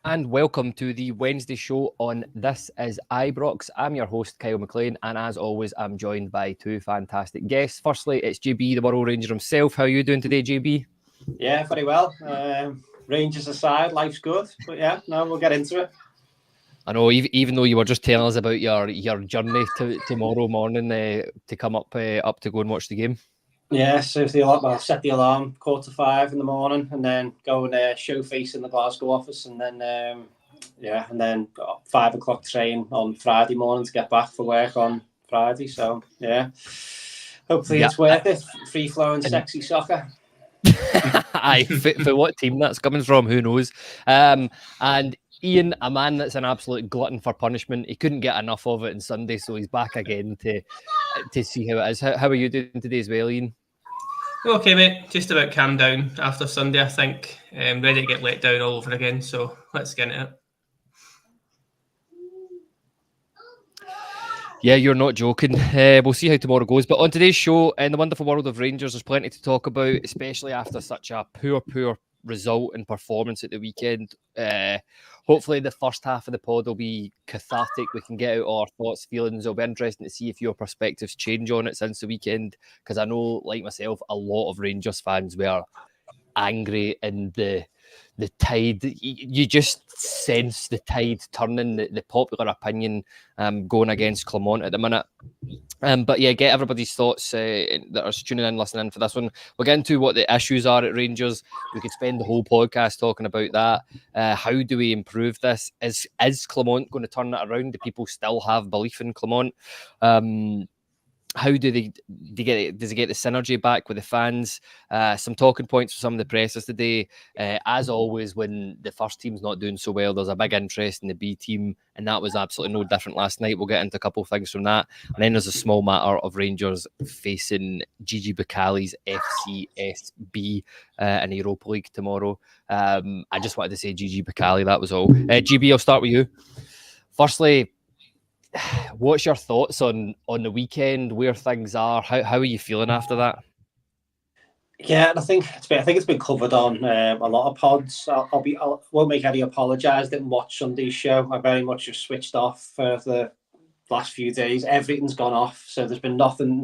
And welcome to the Wednesday show on This is Ibrox. I'm your host, Kyle McLean, and as always, I'm joined by two fantastic guests. Firstly, it's JB, the World Ranger himself. How are you doing today, JB? Yeah, very well. Rangers aside, life's good. But yeah, no, we'll get into it. I know, even though you were just telling us about your journey tomorrow morning to come up to go and watch the game. Yeah, so I'll set the alarm 4:45 in the morning, and then go and show face in the Glasgow office, and then and then got 5 o'clock train on Friday morning to get back for work on Friday. So yeah, hopefully it's worth it. Free flowing, sexy soccer. Aye, for what team that's coming from, who knows? And Iain, a man that's an absolute glutton for punishment, he couldn't get enough of it on Sunday, so he's back again to see how it is. How are you doing today as well, Iain? Okay, mate. Just about calmed down after Sunday, I think. Ready to get let down all over again, so let's get into it. Yeah, you're not joking. We'll see how tomorrow goes. But on today's show, in the wonderful world of Rangers, there's plenty to talk about, especially after such a poor result and performance at the weekend. Hopefully the first half of the pod will be cathartic. We can get out our thoughts, feelings. It'll be interesting to see if your perspectives change on it since the weekend, because I know, like myself, a lot of Rangers fans were angry and the tide, you just sense the tide turning, the popular opinion going against Clermont at the minute. But yeah, get everybody's thoughts that are tuning in, listening for this one. We'll get into what the issues are at Rangers. We could spend the whole podcast talking about that. How do we improve this? Is Clermont going to turn it around? Do people still have belief in Clermont? How do they get it? Does he get the synergy back with the fans? Some talking points for some of the presses today. As always, when the first team's not doing so well, there's a big interest in the B team, and that was absolutely no different last night. We'll get into a couple of things from that. And then there's a small matter of Rangers facing Gigi Bacali's FCSB in the Europa League tomorrow. I just wanted to say Gigi Bacali, that was all. GB, I'll start with you. Firstly, what's your thoughts on the weekend, where things are? How are you feeling after that? Yeah, I think it's been covered on a lot of pods. I won't make any apologise. Didn't watch Sunday's show. I very much just switched off for the last few days. Everything's gone off, so there's been nothing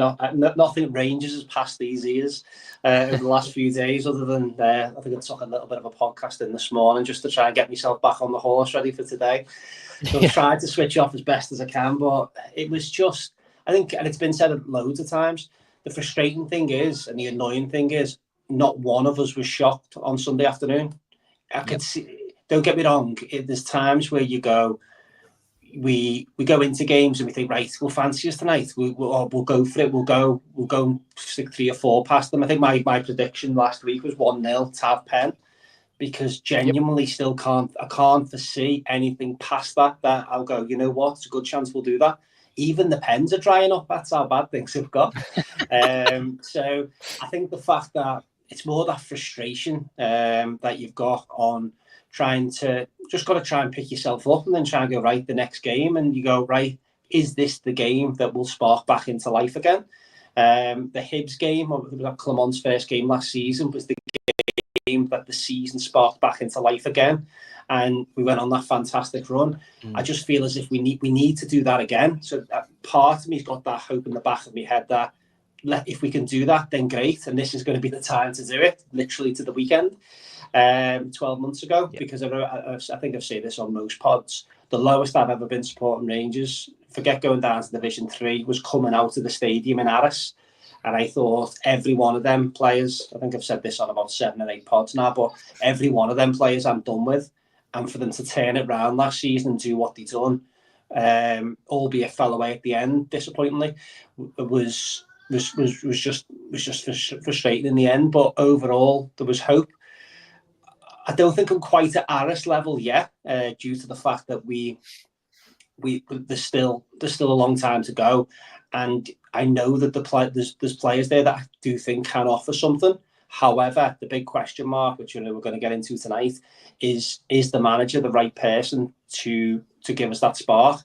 Rangers has passed these ears over the last few days, other than I think I took a little bit of a podcast in this morning just to try and get myself back on the horse ready for today. So I've tried to switch off as best as I can, but it was just, I think, and it's been said loads of times, the frustrating thing is, and the annoying thing is, not one of us was shocked on Sunday afternoon. I could see, don't get me wrong, there's times where you go, we go into games and we think, right, we'll fancy us tonight. We'll go for it. We'll go and stick 3 or 4 past them. I think my prediction last week was 1-0 Tav Pen, because genuinely still can't foresee anything past that I'll go, you know what, it's a good chance we'll do that. Even the pens are drying up. That's how bad things have got. So I think the fact that it's more that frustration that you've got on trying to try and pick yourself up and then try and go, right, the next game, and you go, right, is this the game that will spark back into life again? The Hibs game, Clermont's first game last season, was the game that the season sparked back into life again, and we went on that fantastic run. I just feel as if we need to do that again. So part of me's got that hope in the back of my head that if we can do that, then great, and this is going to be the time to do it, literally to the weekend. 12 months ago, because I think I've said this on most pods, the lowest I've ever been supporting Rangers, forget going down to Division 3, was coming out of the stadium in Aris. And I thought every one of them players, I think I've said this on about 7 or 8 pods now, but every one of them players I'm done with. And for them to turn it round last season and do what they done, albeit fell away at the end, disappointingly, was just frustrating in the end. But overall, there was hope. I don't think I'm quite at Aris level yet, due to the fact that there's still a long time to go, and I know that there's players there that I do think can offer something. However, the big question mark, which we're going to get into tonight, is the manager the right person to give us that spark?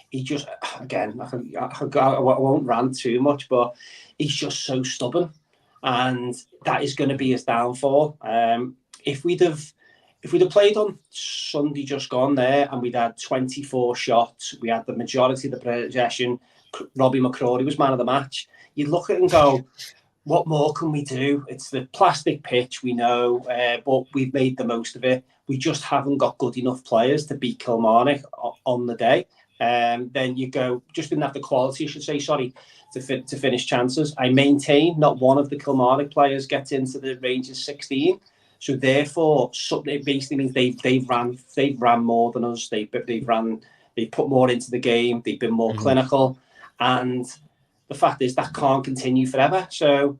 He just, again, I won't rant too much, but he's just so stubborn, and that is going to be his downfall. If we'd have if we'd have played on Sunday just gone there and we'd had 24 shots, we had the majority of the possession, Robbie McCrory was man of the match, you'd look at it and go, what more can we do? It's the plastic pitch, we know, but we've made the most of it. We just haven't got good enough players to beat Kilmarnock on the day. Then you go, just didn't have the quality, I should say, to finish chances. I maintain not one of the Kilmarnock players gets into the Rangers 16. So therefore, it basically means they've ran more than us. They've put more into the game. They've been more clinical, and the fact is that can't continue forever. So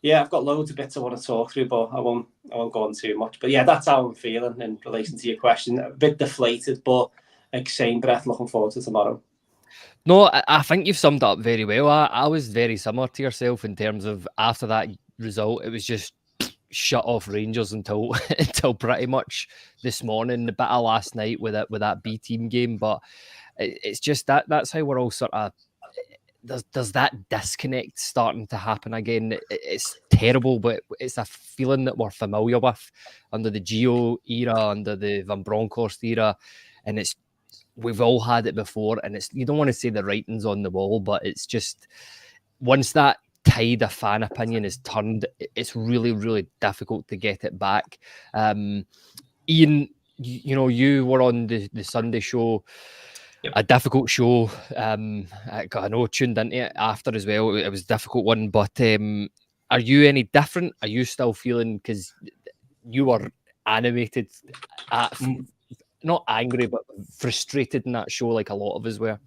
yeah, I've got loads of bits I want to talk through, but I won't go on too much. But yeah, that's how I'm feeling in relation to your question. A bit deflated, but like same breath, looking forward to tomorrow. No, I think you've summed up very well. I was very similar to yourself in terms of after that result, it was just shut off Rangers until pretty much this morning, a bit of last night with that B team game. But it's just that's how we're all sort of. There's that disconnect starting to happen again. It's terrible, but it's a feeling that we're familiar with under the Gio era, under the Van Bronckhorst era, and we've all had it before. And you don't want to say the writing's on the wall, but it's just once that tide of fan opinion is turned, it's really, really difficult to get it back. Iain, you were on the Sunday show. Yep. A difficult show. I know tuned into it after as well. It was a difficult one, but are you any different? Are you still feeling, because you were animated, not angry, but frustrated in that show like a lot of us were?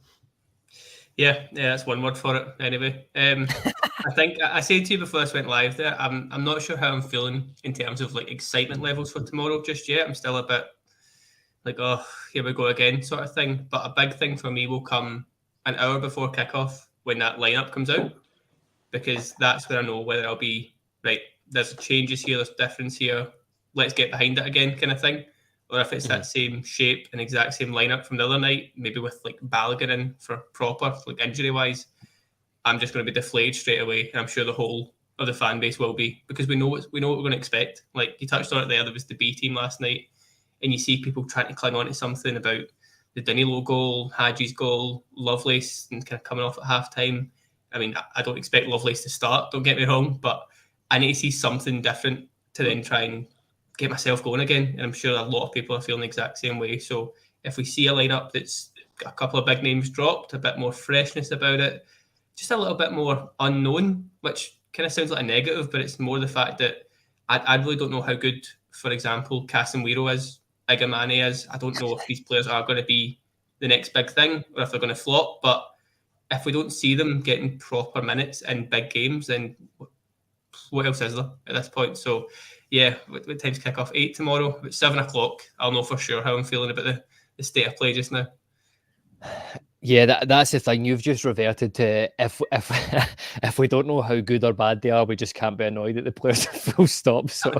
Yeah, that's one word for it anyway. I think I said to you before this went live there, I'm not sure how I'm feeling in terms of like excitement levels for tomorrow just yet. I'm still a bit like, oh, here we go again sort of thing. But a big thing for me will come an hour before kickoff when that lineup comes out, because that's where I know whether I'll be, right, there's changes here, there's difference here, let's get behind it again kind of thing. Or if it's that same shape and exact same lineup from the other night, maybe with like Balogun in for proper, like injury-wise, I'm just going to be deflated straight away. And I'm sure the whole of the fan base will be, because we know what we're going to expect. Like you touched on it there was the B team last night, and you see people trying to cling on to something about the Danilo goal, Hadji's goal, Lovelace, and kind of coming off at half-time. I mean, I don't expect Lovelace to start, don't get me wrong, but I need to see something different to then try and get myself going again. And I'm sure a lot of people are feeling the exact same way. So if we see a lineup that's got a couple of big names dropped, a bit more freshness about it, just a little bit more unknown, which kind of sounds like a negative, but it's more the fact that I really don't know how good, for example, Casemiro is, Igamane is. I don't know if these players are going to be the next big thing or if they're going to flop. But if we don't see them getting proper minutes in big games, then what else is there at this point? So, yeah, what time's kick off? 8 tomorrow, about 7 o'clock. I'll know for sure how I'm feeling about the state of play just now. Yeah, that's the thing. You've just reverted to if we don't know how good or bad they are, we just can't be annoyed at the players. Full stop. So,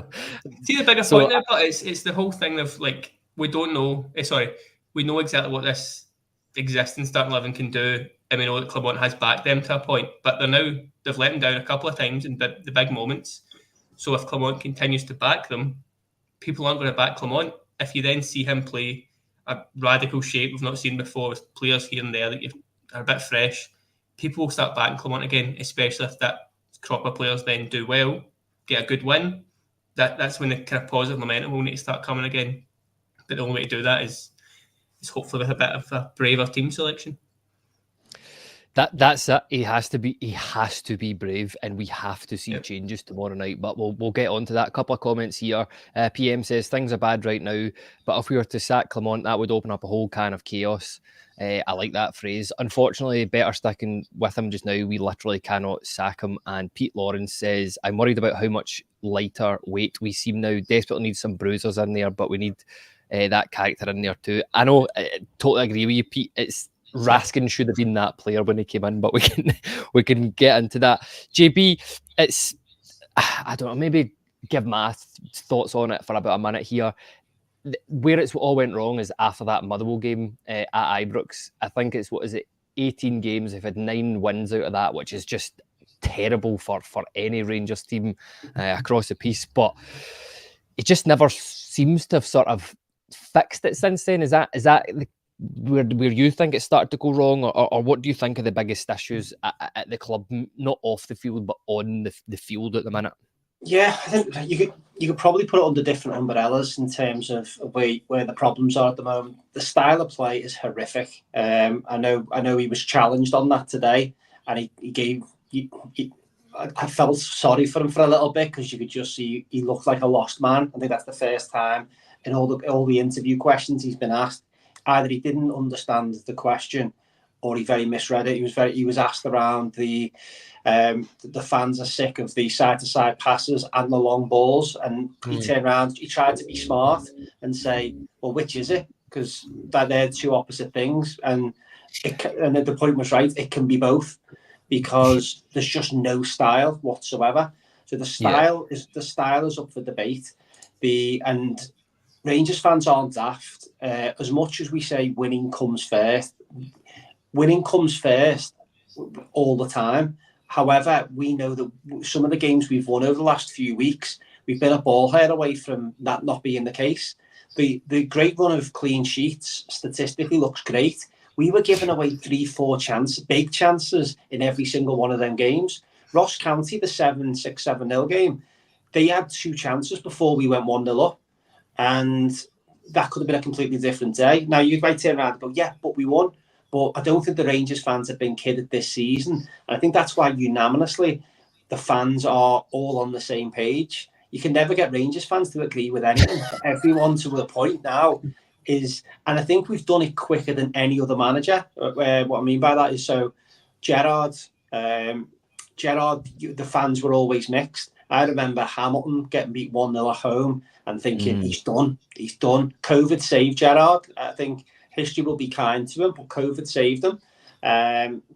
see the bigger point there, but it's the whole thing of like we don't know. We know exactly what this existing starting 11 can do, and we know that Clermont has backed them to a point, but they've let them down a couple of times in the big moments. So if Clermont continues to back them, people aren't going to back Clermont. If you then see him play a radical shape we've not seen before with players here and there that are a bit fresh, people will start backing Clermont again, especially if that crop of players then do well, get a good win. That's when the kind of positive momentum will need to start coming again. But the only way to do that is hopefully with a bit of a braver team selection. That's it. He has to be brave, and we have to see changes tomorrow night. But we'll get on to that. A couple of comments here. PM says things are bad right now, but if we were to sack Clermont, that would open up a whole can of chaos. I like that phrase. Unfortunately, better sticking with him just now. We literally cannot sack him. And Pete Lawrence says, I'm worried about how much lighter weight we seem now. Desperately need some bruisers in there, but we need that character in there too. I know, totally agree with you, Pete. Raskin should have been that player when he came in, but we can get into that. JB, I don't know, maybe give my thoughts on it for about a minute here. Where it's all went wrong is after that Motherwell game at Ibrox. I think it's 18 games. They've had 9 wins out of that, which is just terrible for any Rangers team across the piece. But it just never seems seems to have sort of fixed it since then. Is that where you think it started to go wrong, or what do you think are the biggest issues at the club, not off the field but on the field at the minute? Yeah, I think you could probably put it under different umbrellas in terms of where the problems are at the moment. The style of play is horrific. I know he was challenged on that today, and I felt sorry for him for a little bit, because you could just see he looked like a lost man. I think that's the first time in all the interview questions he's been asked, either he didn't understand the question or he very misread it. He was asked around the fans are sick of the side-to-side passes and the long balls, and he turned around, he tried to be smart and say, well, which is it? Because they're two opposite things, and the point was right, it can be both, because there's just no style whatsoever. So the style is up for debate. And Rangers fans aren't daft. As much as we say winning comes first all the time. However, we know that some of the games we've won over the last few weeks, we've been a ball head away from that not being the case. The great run of clean sheets statistically looks great. We were giving away 3-4 big chances in every single one of them games. Ross County, the 7-0 game, they had 2 chances before we went 1-0 up. And that could have been a completely different day. Now, you might turn around and go, yeah, but we won. But I don't think the Rangers fans have been kidded this season. And I think that's why unanimously the fans are all on the same page. You can never get Rangers fans to agree with anything. Everyone to the point now is, and I think we've done it quicker than any other manager. What I mean by that is, so Gerrard, the fans were always mixed. I remember Hamilton getting beat 1-0 at home and thinking, he's done. COVID saved Gerrard. I think history will be kind to him, but COVID saved him.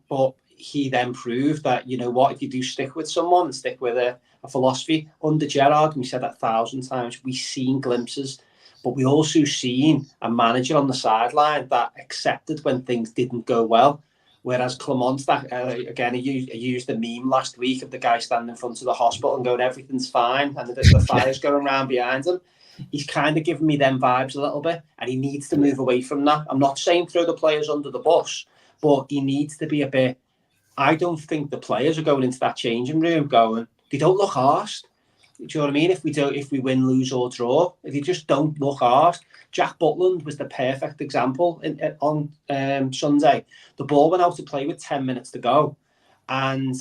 But he then proved that, you know what, if you do stick with someone and stick with a philosophy under Gerrard, and we said that 1,000 times, we've seen glimpses, but we also seen a manager on the sideline that accepted when things didn't go well. Whereas Clement, again, he used the meme last week of the guy standing in front of the hospital and going, everything's fine, and the fire's going around behind him. He's kind of giving me them vibes a little bit, and he needs to move away from that. I'm not saying throw the players under the bus, but he needs to be a bit. I don't think the players are going into that changing room going, they don't look arsed. Do you know what I mean? If we win, lose or draw, if you just don't look arsed. Jack Butland was the perfect example on Sunday. The ball went out to play with 10 minutes to go, and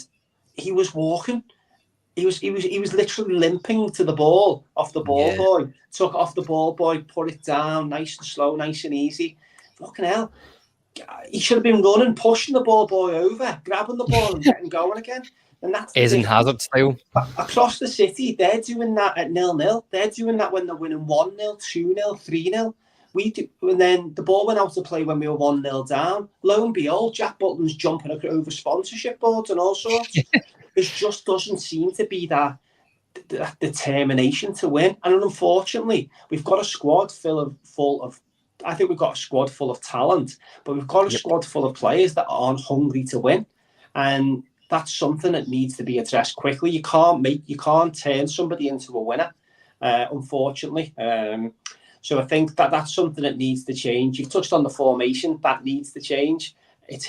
he was walking. He was literally limping to the ball, off the ball boy. Took it off the ball boy, put it down, nice and slow, nice and easy. Fucking hell. He should have been running, pushing the ball boy over, grabbing the ball and getting going again. And that's Eden Hazard style. Across the city, they're doing that at 0-0. They're doing that when they're winning 1-0, 2-0, 3-0. We do, and then the ball went out to play when we were 1-0 down. Lo and behold, Jack Butland's jumping over sponsorship boards and all sorts. There just doesn't seem to be that determination to win. And unfortunately, we've got a squad full of I think we've got a squad full of talent, but we've got a squad full of players that aren't hungry to win. And that's something that needs to be addressed quickly. You can't turn somebody into a winner, unfortunately. So I think that's something that needs to change. You've touched on the formation. That needs to change. It's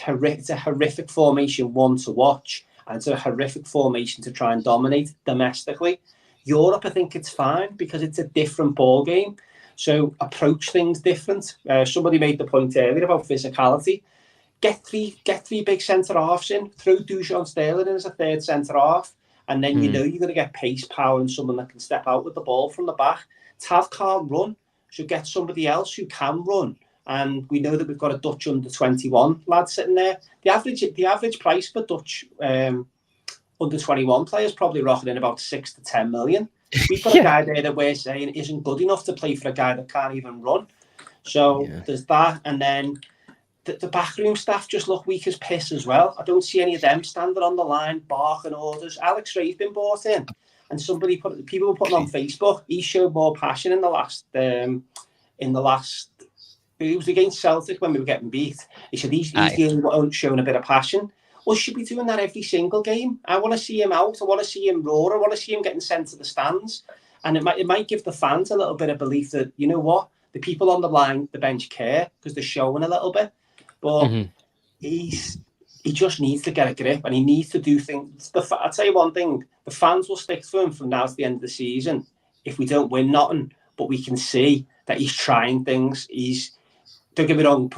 a horrific formation, one, to watch, and it's a horrific formation to try and dominate domestically. Europe, I think it's fine because it's a different ball game. So approach things different. Somebody made the point earlier about physicality. Get three big centre-halves in. Throw Dujon Sterling in as a third centre-half. And then you know you're going to get pace, power, and someone that can step out with the ball from the back. Tav can't run. So get somebody else who can run. And we know that we've got a Dutch under-21 lad sitting there. The average price for Dutch under-21 players probably rocking in about 6 to 10 million. We've got a guy there that we're saying isn't good enough to play for a guy that can't even run. So there's that. And then the backroom staff just look weak as piss as well. I don't see any of them standing on the line, barking orders. Alex Ray's been brought in. And people were putting on Facebook, he showed more passion in the last, it was against Celtic when we were getting beat. He said he's the only one showing a bit of passion. Well, should be doing that every single game. I want to see him out. I want to see him roar. I want to see him getting sent to the stands. And it might give the fans a little bit of belief that, you know what, the people on the bench care because they're showing a little bit. But he just needs to get a grip and he needs to do things. I'll tell you one thing, the fans will stick to him from now to the end of the season if we don't win nothing. But we can see that he's trying things. Don't get me wrong,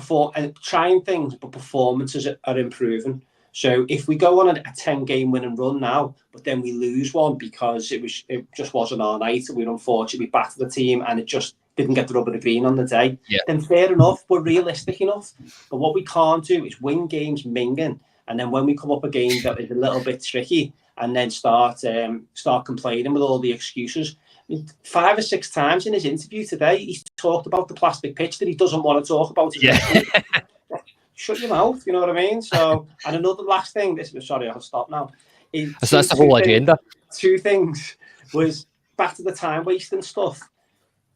trying things, but performances are improving. So if we go on a 10-game winning run now, but then we lose one because it just wasn't our night, and we were unfortunately back to the team, and it just didn't get the rub of the green on the day, then fair enough, we're realistic enough. But what we can't do is win games minging, and then when we come up a game that is a little bit tricky, and then start complaining with all the excuses. 5 or 6 times in his interview today, he's talked about the plastic pitch that he doesn't want to talk about. Shut your mouth, you know what I mean? So, and another last thing, sorry, I'll stop now. So that's the whole agenda. 2 things was back to the time wasting stuff.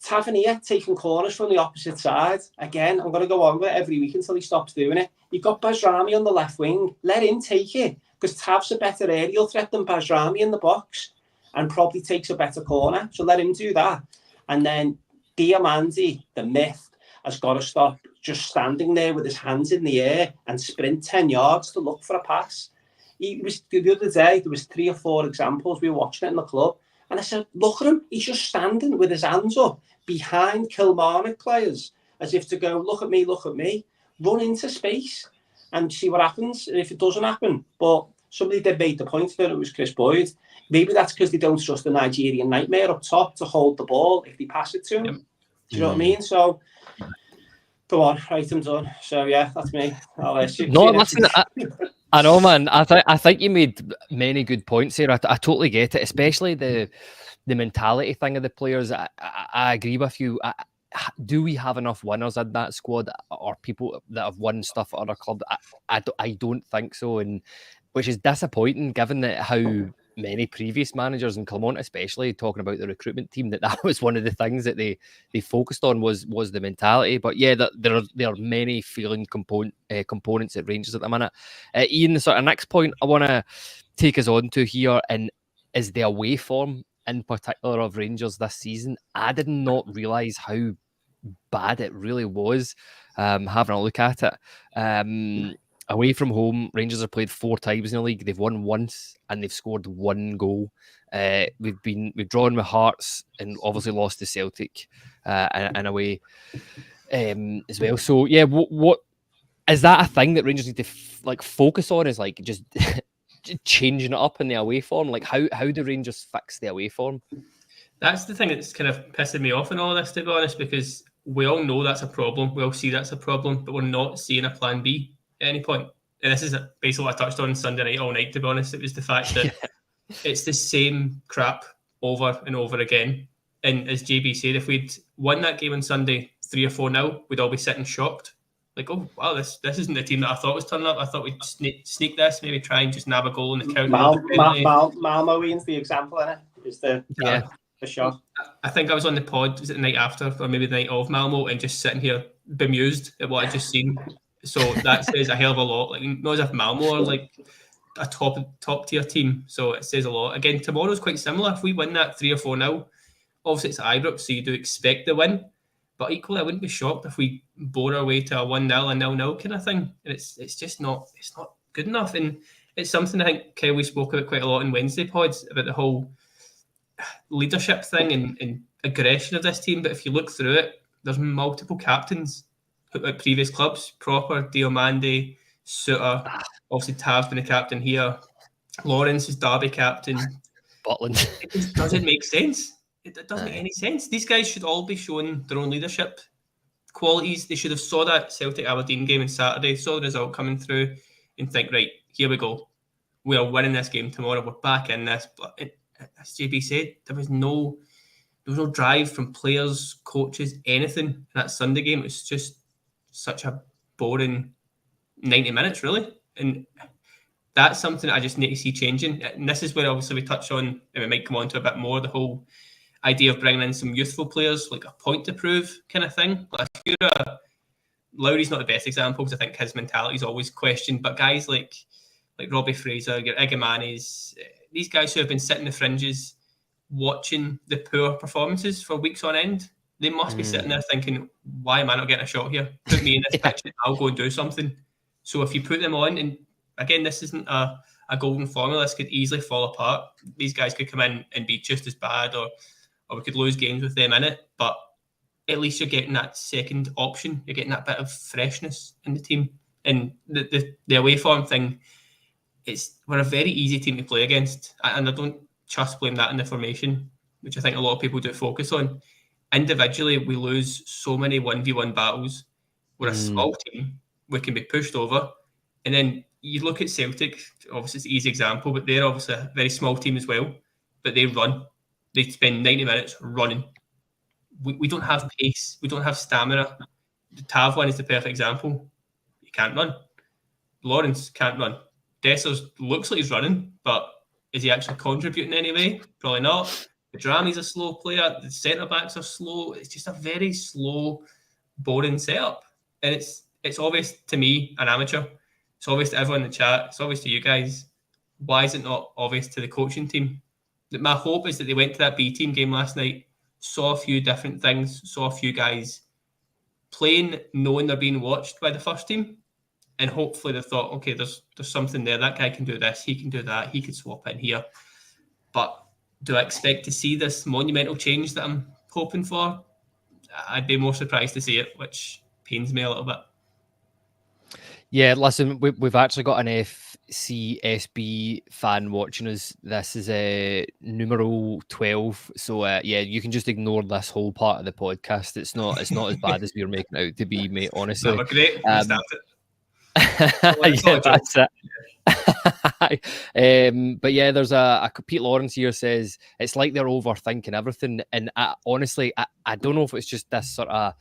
Tavernier taking corners from the opposite side. Again, I'm going to go on with it every week until he stops doing it. You've got Bajrami on the left wing. Let him take it, because Tav's a better aerial threat than Bajrami in the box and probably takes a better corner. So let him do that. And then Diamandi, the myth, has got to stop just standing there with his hands in the air and sprint 10 yards to look for a pass. The other day, there was 3 or 4 examples. We were watching it in the club. And I said, look at him. He's just standing with his hands up behind Kilmarnock players as if to go, look at me, run into space and see what happens if it doesn't happen. But somebody did make the point that it was Chris Boyd. Maybe that's because they don't trust the Nigerian nightmare up top to hold the ball if they pass it to him. Do you know what I mean? So, go on, right, I'm done. So, yeah, that's me. Listen, I know, man. I think you made many good points here. I totally get it, especially the mentality thing of the players. I agree with you. Do we have enough winners in that squad, or people that have won stuff at other clubs? I don't think so, and which is disappointing given that how many previous managers, and Clermont especially, talking about the recruitment team, that was one of the things that they focused on was the mentality. But yeah, there are many feeling components at Rangers at the minute. Ian, the sort of next point I want to take us on to here is the away form in particular of Rangers this season. I did not realise how bad it really was, having a look at it. Away from home, Rangers have played 4 times in the league. They've won once and they've scored 1 goal. We've drawn with Hearts and obviously lost to Celtic and away as well. So yeah, what is that a thing that Rangers need to focus on? Is just changing it up in the away form? Like how do Rangers fix the away form? That's the thing that's kind of pissing me off in all this, to be honest, because we all know that's a problem. We all see that's a problem, but we're not seeing a plan B at any point. And this is basically what I touched on Sunday night all night, to be honest. It was the fact that it's the same crap over and over again. And as JB said, if we'd won that game on Sunday 3 or 4-0, we'd all be sitting shocked. Like, oh, wow, this isn't the team that I thought was turning up. I thought we'd sneak this, maybe try and just nab a goal in the counter. Malmo Ian's the example in it. Is the shot. I think I was on the pod, was it the night after, or maybe the night of Malmo, and just sitting here bemused at what I just seen. So that says a hell of a lot. Like, not as if Malmo are like a top tier team. So it says a lot. Again, tomorrow's quite similar. If we win that 3 or 4-0, obviously it's at Ibrox, so you do expect the win. But equally, I wouldn't be shocked if we bore our way to a 1-0, a 0-0 kind of thing. And it's just not good enough. And it's something I think we spoke about quite a lot in Wednesday pods about the whole leadership thing and aggression of this team. But if you look through it, there's multiple captains at previous clubs. Proper, Diomande, Suter, obviously Tav's been a captain here. Lawrence is Derby captain. Butland. It just doesn't make sense. It doesn't make any sense. These guys should all be showing their own leadership qualities. They should have saw that Celtic Aberdeen game on Saturday, saw the result coming through, and think, right, here we go. We are winning this game tomorrow. We're back in this. But as JB said, there was no drive from players, coaches, anything in that Sunday game. It was just such a boring 90 minutes, really. And that's something that I just need to see changing. And this is where obviously we touch on, and we might come on to a bit more, the whole idea of bringing in some youthful players, like a point to prove kind of thing. Lowry's not the best example because I think his mentality is always questioned, but guys like Robbie Fraser, your Igamanis, these guys who have been sitting the fringes watching the poor performances for weeks on end, they must be sitting there thinking, why am I not getting a shot here? Put me in this pitch and I'll go and do something. So if you put them on, and again, this isn't a golden formula, this could easily fall apart. These guys could come in and be just as bad, or we could lose games with them in it, but at least you're getting that second option. You're getting that bit of freshness in the team. And the away form thing, we're a very easy team to play against, and I don't just blame that in the formation, which I think a lot of people do focus on. Individually, we lose so many 1v1 battles. We're a small team. We can be pushed over. And then you look at Celtic, obviously it's an easy example, but they're obviously a very small team as well. But they run. They spend 90 minutes running. We don't have pace. We don't have stamina. Tavwan is the perfect example. He can't run. Lawrence can't run. Dessers looks like he's running, but is he actually contributing in any way? Probably not. Drami's a slow player. The centre-backs are slow. It's just a very slow, boring setup. And it's obvious to me, an amateur. It's obvious to everyone in the chat. It's obvious to you guys. Why is it not obvious to the coaching team? My hope is that they went to that B team game last night, saw a few different things, saw a few guys playing, knowing they're being watched by the first team. And hopefully they thought, okay, there's something there. That guy can do this. He can do that. He could swap in here. But do I expect to see this monumental change that I'm hoping for? I'd be more surprised to see it, which pains me a little bit. Yeah, listen, we've actually got an FCSB fan watching us. This is a numero 12. So, yeah, you can just ignore this whole part of the podcast. It's not as bad as we were making it out to be, mate, honestly. No, great. Yeah, that's it. But yeah, there's a Pete Lawrence here says it's like they're overthinking everything, and honestly, I don't know if it's just this sort of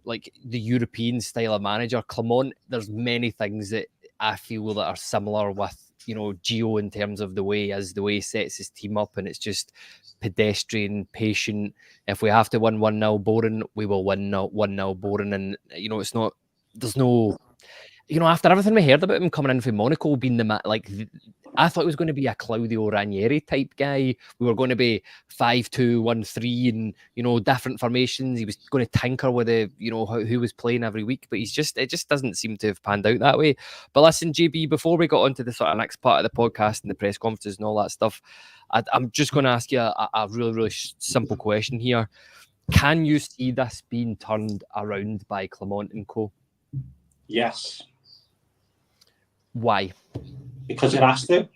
like the European style of manager. Clement, there's many things that I feel that are similar with, you know, Gio in terms of the way he sets his team up, and it's just pedestrian, patient. If we have to win 1-0 boring, we will win 1-0 boring, and you know, there's no. You know, after everything we heard about him coming in from Monaco, being I thought he was going to be a Claudio Ranieri type guy. We were going to be 5-2-1-3 and, you know, different formations. He was going to tinker with who was playing every week, but it just doesn't seem to have panned out that way. But listen, JB, before we got on to the sort of next part of the podcast and the press conferences and all that stuff, I'm just going to ask you a really, really simple question here. Can you see this being turned around by Clement and co? Yes. Why? Because it has to.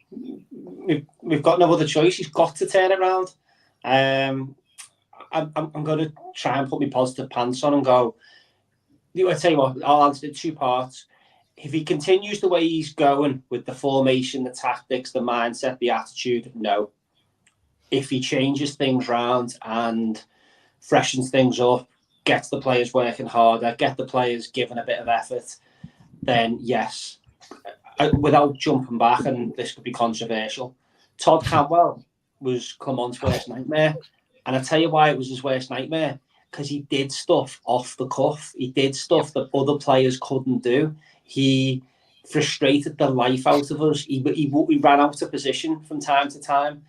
We've got no other choice. He's got to turn it around. I'm going to try and put my positive pants on and go. I tell you what, I'll answer it 2 parts. If he continues the way he's going with the formation, the tactics, the mindset, the attitude, no. If he changes things around and freshens things up, gets the players working harder, get the players giving a bit of effort, then yes. Without jumping back, and this could be controversial, Todd Cantwell was Clement's worst nightmare. And I tell you why it was his worst nightmare. Because he did stuff off the cuff. He did stuff that other players couldn't do. He frustrated the life out of us. He ran out of position from time to time.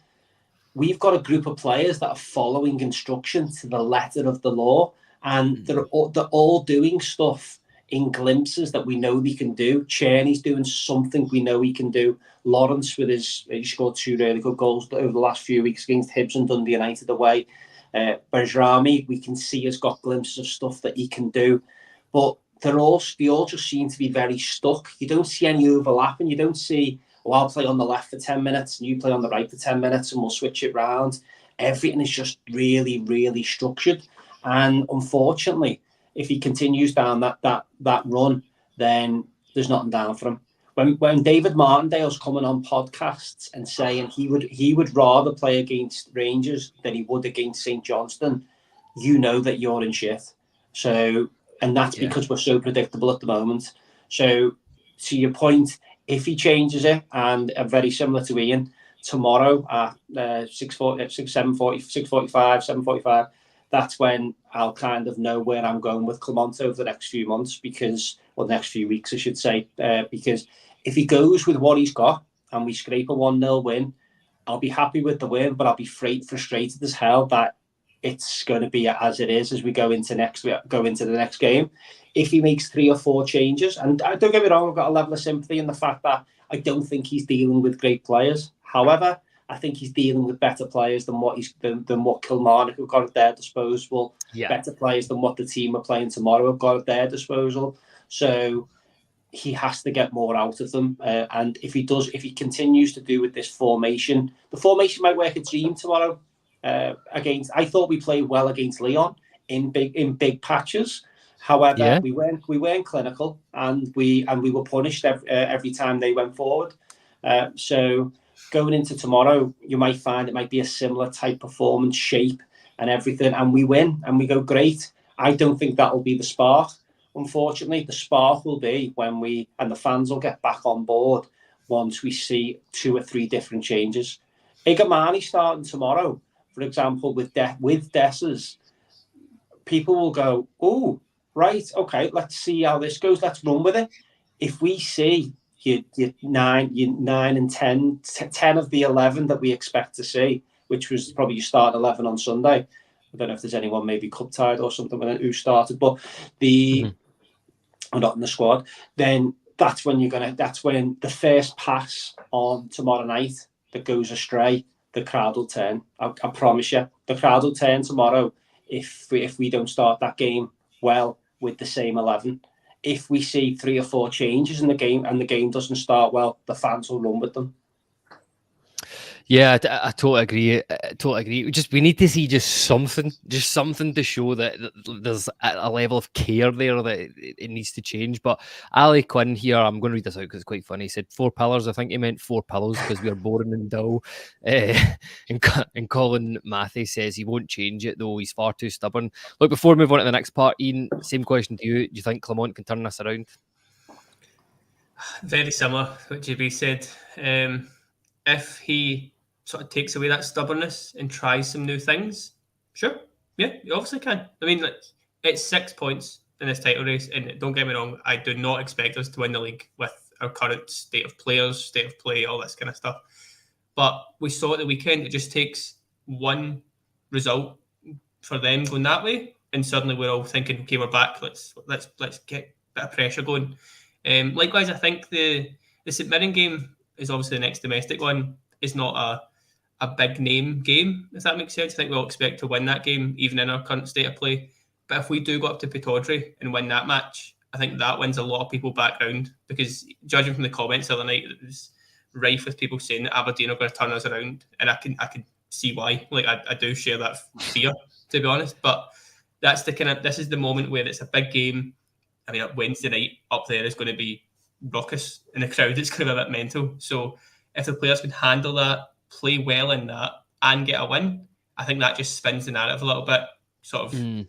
We've got a group of players that are following instruction to the letter of the law. And they're all doing stuff in glimpses that we know they can do. Czerny's doing something we know he can do. Lawrence he scored 2 really good goals over the last few weeks against Hibs and Dundee United away. Berjrami, we can see has got glimpses of stuff that he can do. But they all just seem to be very stuck. You don't see any overlapping. You don't see, I'll play on the left for 10 minutes and you play on the right for 10 minutes and we'll switch it round. Everything is just really, really structured. And unfortunately, if he continues down that run, then there's nothing down for him. When David Martindale's coming on podcasts and saying he would rather play against Rangers than he would against St Johnstone, you know that you're in shit. So, and that's because we're so predictable at the moment. So, to your point, if he changes it, and very similar to Ian, tomorrow at 7:45, that's when I'll kind of know where I'm going with Clement over the next few months, the next few weeks, I should say, because if he goes with what he's got and we scrape a 1-0 win, I'll be happy with the win, but I'll be frustrated as hell that it's going to be as it is as we go into the next game. If he makes 3 or 4 changes, and don't get me wrong, I've got a level of sympathy in the fact that I don't think he's dealing with great players. However, I think he's dealing with better players than what Kilmarnock have got at their disposal. Yeah. Better players than what the team are playing tomorrow have got at their disposal. So he has to get more out of them. And if he continues to do with this formation, the formation might work a dream tomorrow. I thought we played well against Lyon in big patches. However, we weren't clinical, and we were punished every time they went forward. So going into tomorrow, you might find it might be a similar type performance, shape, and everything, and we win and we go great. I don't think that will be the spark. Unfortunately, the spark will be when the fans will get back on board once we see 2 or 3 different changes. Igamani starting tomorrow, for example, with Dessers, people will go, oh, right, okay, let's see how this goes. Let's run with it. If we see your 9 and 10 of the 11 that we expect to see, which was probably your start 11 on Sunday. I don't know if there's anyone maybe cup tied or something who started, but or not in the squad. Then that's when the first pass on tomorrow night that goes astray, the crowd will turn. I promise you, the crowd will turn tomorrow if we don't start that game well with the same 11. If we see 3 or 4 changes in the game and the game doesn't start well, the fans will run with them. Yeah, I totally agree. We need to see just something to show that there's a level of care there that it needs to change. But Ali Quinn here, I'm going to read this out because it's quite funny. He said 4 pillars. I think he meant 4 pillows because we are boring and dull. And Colin Matthew says he won't change it though. He's far too stubborn. Look, before we move on to the next part, Ian, same question to you. Do you think Clement can turn this around? Very similar to what JB said. If he sort of takes away that stubbornness and tries some new things, sure, yeah, you obviously can. I mean, like, it's 6 points in this title race, and don't get me wrong, I do not expect us to win the league with our current state of players, state of play, all this kind of stuff. But we saw at the weekend, it just takes one result for them going that way, and suddenly we're all thinking, okay, we're back. Let's get a bit of pressure going. Likewise, I think the St Mirren game is obviously the next domestic one. Is not a big name game, if that makes sense. I think we'll expect to win that game, even in our current state of play. But if we do go up to Pittodrie and win that match, I think that wins a lot of people back round, because judging from the comments the other night, it was rife with people saying that Aberdeen are going to turn us around, and I can see why. Like, I do share that fear, to be honest. But that's this is the moment where it's a big game. I mean, Wednesday night up there is going to be raucous, and the crowd is going to be a bit mental. So if the players can handle that, play well in that, and get a win, I think that just spins the narrative a little bit, sort of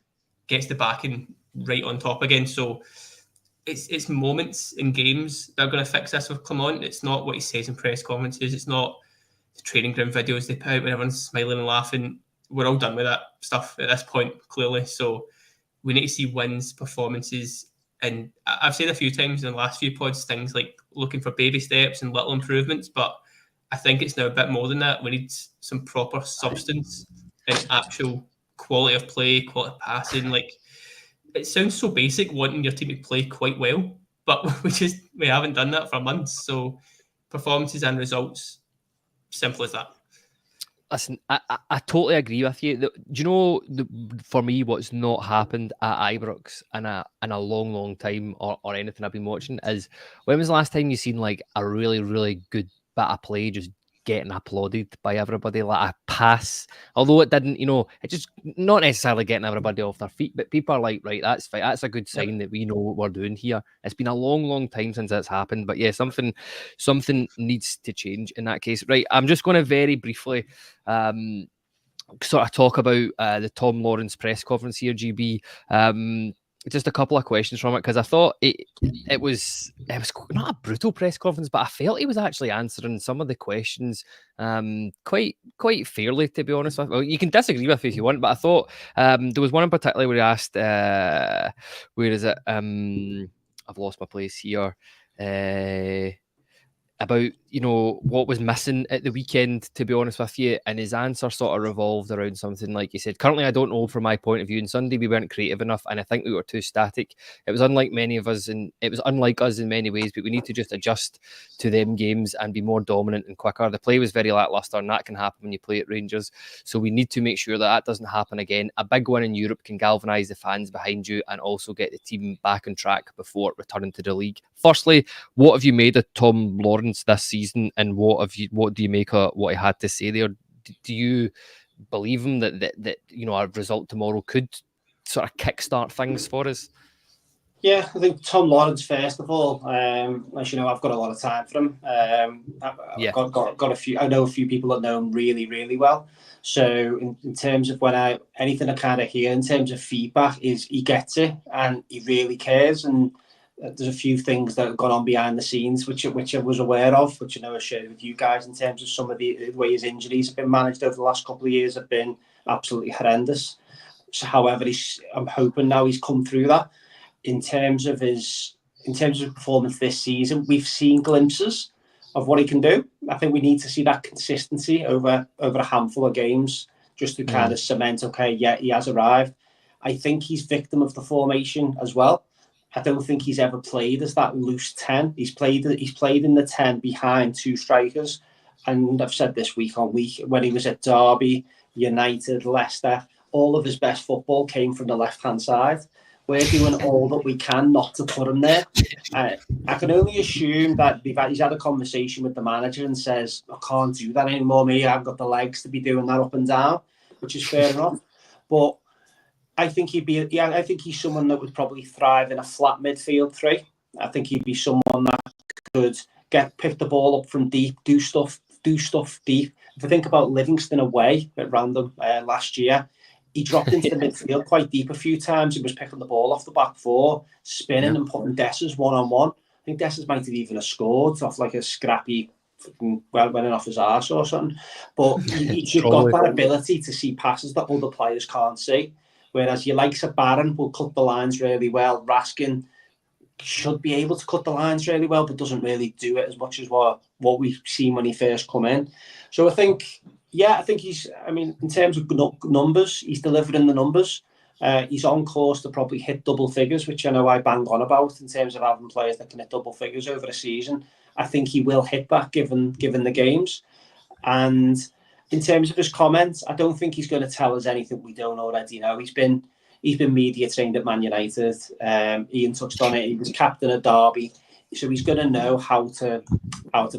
gets the backing right on top again. So it's moments in games that are going to fix this with Clement. It's not what he says in press conferences. It's not the training ground videos they put out when everyone's smiling and laughing. We're all done with that stuff at this point, clearly. So we need to see wins, performances. And I've said a few times in the last few pods, things like looking for baby steps and little improvements, but I think it's now a bit more than that. We need some proper substance and actual quality of play, quality of passing. Like, it sounds so basic, wanting your team to play quite well, but we haven't done that for months. So performances and results, simple as that. Listen, I totally agree with you. Do you know, for me, what's not happened at Ibrox in a long time, or anything I've been watching, is when was the last time you seen like a really, really good bit of play just getting applauded by everybody, like a pass, although it didn't, it just not necessarily getting everybody off their feet, but people are like, right, that's fine. That's a good sign that we know what we're doing here. It's been a long time since that's happened, but yeah, something needs to change in that case. Right, I'm just going to very briefly sort of talk about the Tom Lawrence press conference here, GB. Just a couple of questions from it, because I thought it was not a brutal press conference, but I felt he was actually answering some of the questions quite fairly, to be honest. Well, you can disagree with it if you want, but I thought there was one in particular where he asked, where is it? I've lost my place here. About what was missing at the weekend, to be honest with you. And his answer sort of revolved around something like he said, currently, I don't know from my point of view. On Sunday, we weren't creative enough, and I think we were too static. It was unlike us in many ways, but we need to just adjust to them games and be more dominant and quicker. The play was very lacklustre, and that can happen when you play at Rangers. So we need to make sure that doesn't happen again. A big win in Europe can galvanise the fans behind you and also get the team back on track before returning to the league. Firstly, what have you made of Tom Lawrence this season, and what do you make of what he had to say there? Do you believe him that a result tomorrow could sort of kickstart things for us? Yeah, I think Tom Lawrence, first of all, as you know, I've got a lot of time for him. I've got a few. I know a few people that know him really, really well. So in terms of anything I kind of hear in terms of feedback is he gets it and he really cares. And there's a few things that have gone on behind the scenes which I was aware of, which I know I shared with you guys in terms of some of the way his injuries have been managed over the last couple of years have been absolutely horrendous. So, however, I'm hoping now he's come through that. In terms of his performance this season, we've seen glimpses of what he can do. I think we need to see that consistency over a handful of games just to kind of cement, okay, yeah, he has arrived. I think he's victim of the formation as well. I don't think he's ever played as that loose 10. He's played in the 10 behind two strikers. And I've said this week on week, when he was at Derby, United, Leicester, all of his best football came from the left-hand side. We're doing all that we can not to put him there. I can only assume that he's had a conversation with the manager and says, I can't do that anymore, mate. I've got the legs to be doing that up and down, which is fair enough. But I think he's someone that would probably thrive in a flat midfield three. I think he'd be someone that could pick the ball up from deep, do stuff deep. If I think about Livingston away at random last year, he dropped into the midfield quite deep a few times. He was picking the ball off the back four, spinning and putting Dessers one-on-one. I think Dessers might have even scored off like a scrappy, running off his arse or something. But he's got that ability to see passes that other players can't see. Whereas your likes of Barron will cut the lines really well. Raskin should be able to cut the lines really well, but doesn't really do it as much as what we've seen when he first come in. So I think in terms of numbers, he's delivering the numbers. He's on course to probably hit double figures, which I know I bang on about in terms of having players that can hit double figures over a season. I think he will hit that given the games. And in terms of his comments, I don't think he's going to tell us anything we don't already know. He's been media trained at Man United. Ian touched on it. He was captain at Derby, so he's going to know how to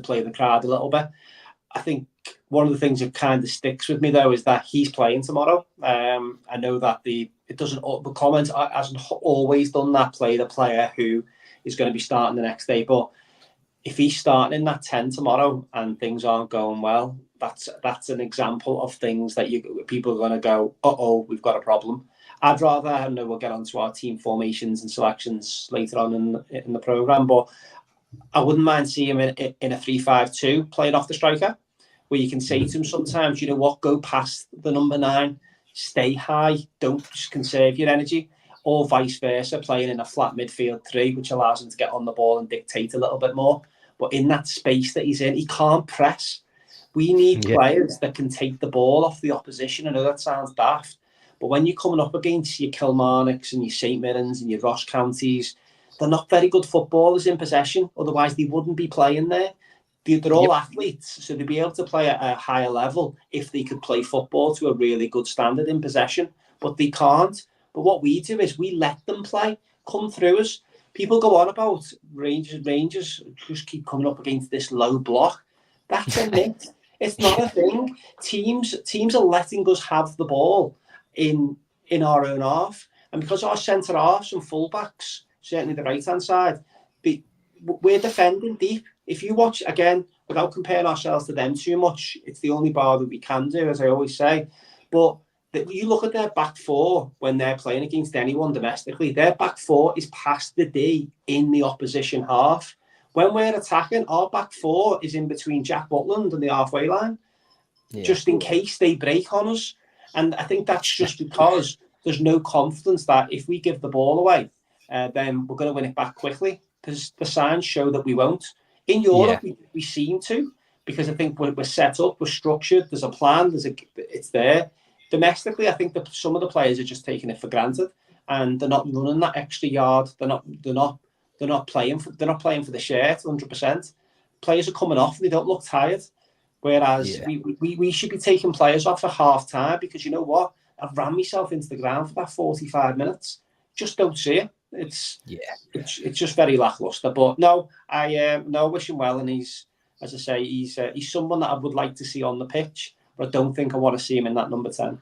play the card a little bit. I think one of the things that kind of sticks with me though is that he's playing tomorrow. I know that the comments hasn't always done that. Play the player who is going to be starting the next day, but if he's starting in that 10 tomorrow and things aren't going well, that's an example of things that people are going to go, we've got a problem. I'd rather, I know we'll get onto our team formations and selections later on in the programme, but I wouldn't mind seeing him in a 3-5-2 playing off the striker, where you can say to him sometimes, you know what, go past the number 9, stay high, don't just conserve your energy, or vice versa, playing in a flat midfield 3, which allows him to get on the ball and dictate a little bit more. But in that space that he's in, he can't press. We need players that can take the ball off the opposition. I know that sounds daft, but when you're coming up against your Kilmarnocks and your St Mirrens and your Ross Counties, they're not very good footballers in possession. Otherwise, they wouldn't be playing there. They're all athletes, so they'd be able to play at a higher level if they could play football to a really good standard in possession, but they can't. But what we do is we let them play, come through us. People go on about Rangers just keep coming up against this low block. That's a myth. It's not a thing. Teams are letting us have the ball in our own half, and because our centre halves and fullbacks, certainly the right hand side, we're defending deep. If you watch again, without comparing ourselves to them too much, it's the only bar that we can do, as I always say. But you look at their back four when they're playing against anyone domestically, their back four is past the D in the opposition half. When we're attacking, our back four is in between Jack Butland and the halfway line, just in case they break on us. And I think that's just because there's no confidence that if we give the ball away, then we're going to win it back quickly. Because the signs show that we won't. In Europe, we seem to, because I think we're set up, we're structured, there's a plan, it's there. Domestically, I think that some of the players are just taking it for granted, and they're not running that extra yard. They're not playing for the shirt 100%. Players are coming off and they don't look tired. Whereas we should be taking players off at half time, because you know what? I've ran myself into the ground for that 45 minutes. Just don't see it. It's just very lackluster. But no, I wish him well, and he's, as I say, he's someone that I would like to see on the pitch, but I don't think I want to see him in that number 10.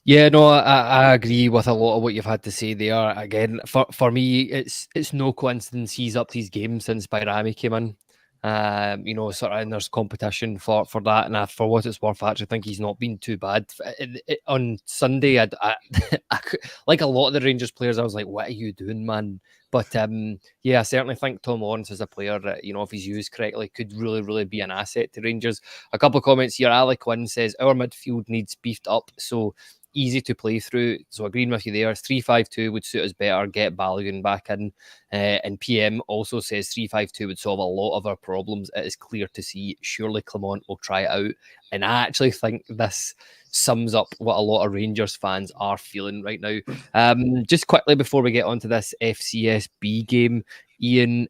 Yeah, no, I agree with a lot of what you've had to say there. Again, for me, it's no coincidence he's up these games since Bayrami came in. Sort of, and there's competition for that, and for what it's worth, I actually think he's not been too bad. On Sunday, I like a lot of the Rangers players, I was like, "What are you doing, man?" But I certainly think Tom Lawrence is a player that, if he's used correctly, could really, really be an asset to Rangers. A couple of comments here. Ali Quinn says our midfield needs beefed up, so easy to play through. So agreeing with you there. 3-5-2 would suit us better. Get Balogun back in. And PM also says 3-5-2 would solve a lot of our problems. It is clear to see. Surely Clement will try it out. And I actually think this sums up what a lot of Rangers fans are feeling right now. Just quickly before we get onto this FCSB game, Iain,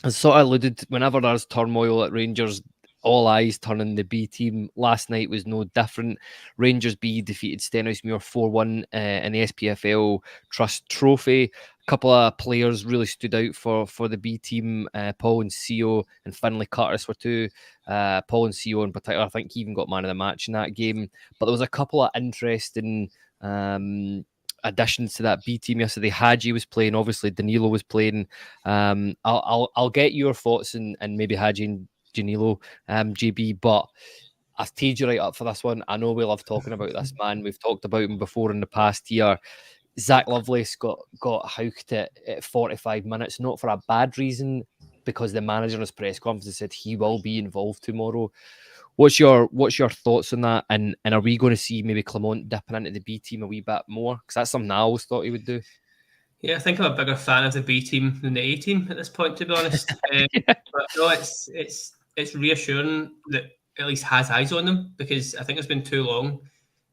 as sort of alluded, whenever there's turmoil at Rangers, all eyes turn on the B team. Last night was no different. Rangers B defeated Stenhousemuir 4-1 in the SPFL Trust Trophy. A couple of players really stood out for the B team. Paul and Seo and Finlay Curtis were two. Paul and Seo in particular, I think he even got man of the match in that game. But there was a couple of interesting additions to that B team yesterday. Hadji was playing, obviously Danilo was playing. I'll get your thoughts and maybe Hadji and Danilo, JB, but I've teed you right up for this one. I know we love talking about this man. We've talked about him before in the past year. Zach Lovelace got houked at 45 minutes, not for a bad reason, because the manager in his press conference said he will be involved tomorrow. What's your thoughts on that? And are we going to see maybe Clement dipping into the B team a wee bit more? Because that's something I always thought he would do. Yeah, I think I'm a bigger fan of the B team than the A team at this point, to be honest. But no, it's reassuring that at least has eyes on them, because I think it's been too long.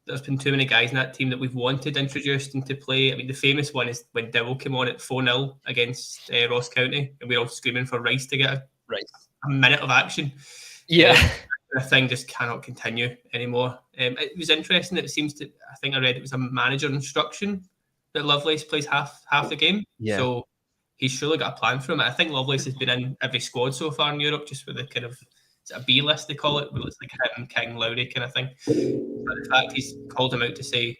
There's been too many guys in that team that we've wanted introduced into play. I mean, the famous one is when Dowell came on at 4-0 against Ross County, and we were all screaming for Rice to get a minute of action. Yeah. The thing just cannot continue anymore. It was interesting that it seems to, I think I read it was a manager instruction that Lovelace plays half the game. Yeah. So he's surely got a plan for him. I think Lovelace has been in every squad so far in Europe, just with the kind of, it's a B list they call it, where it's like him, King, Lowry kind of thing. But the fact he's called him out to say,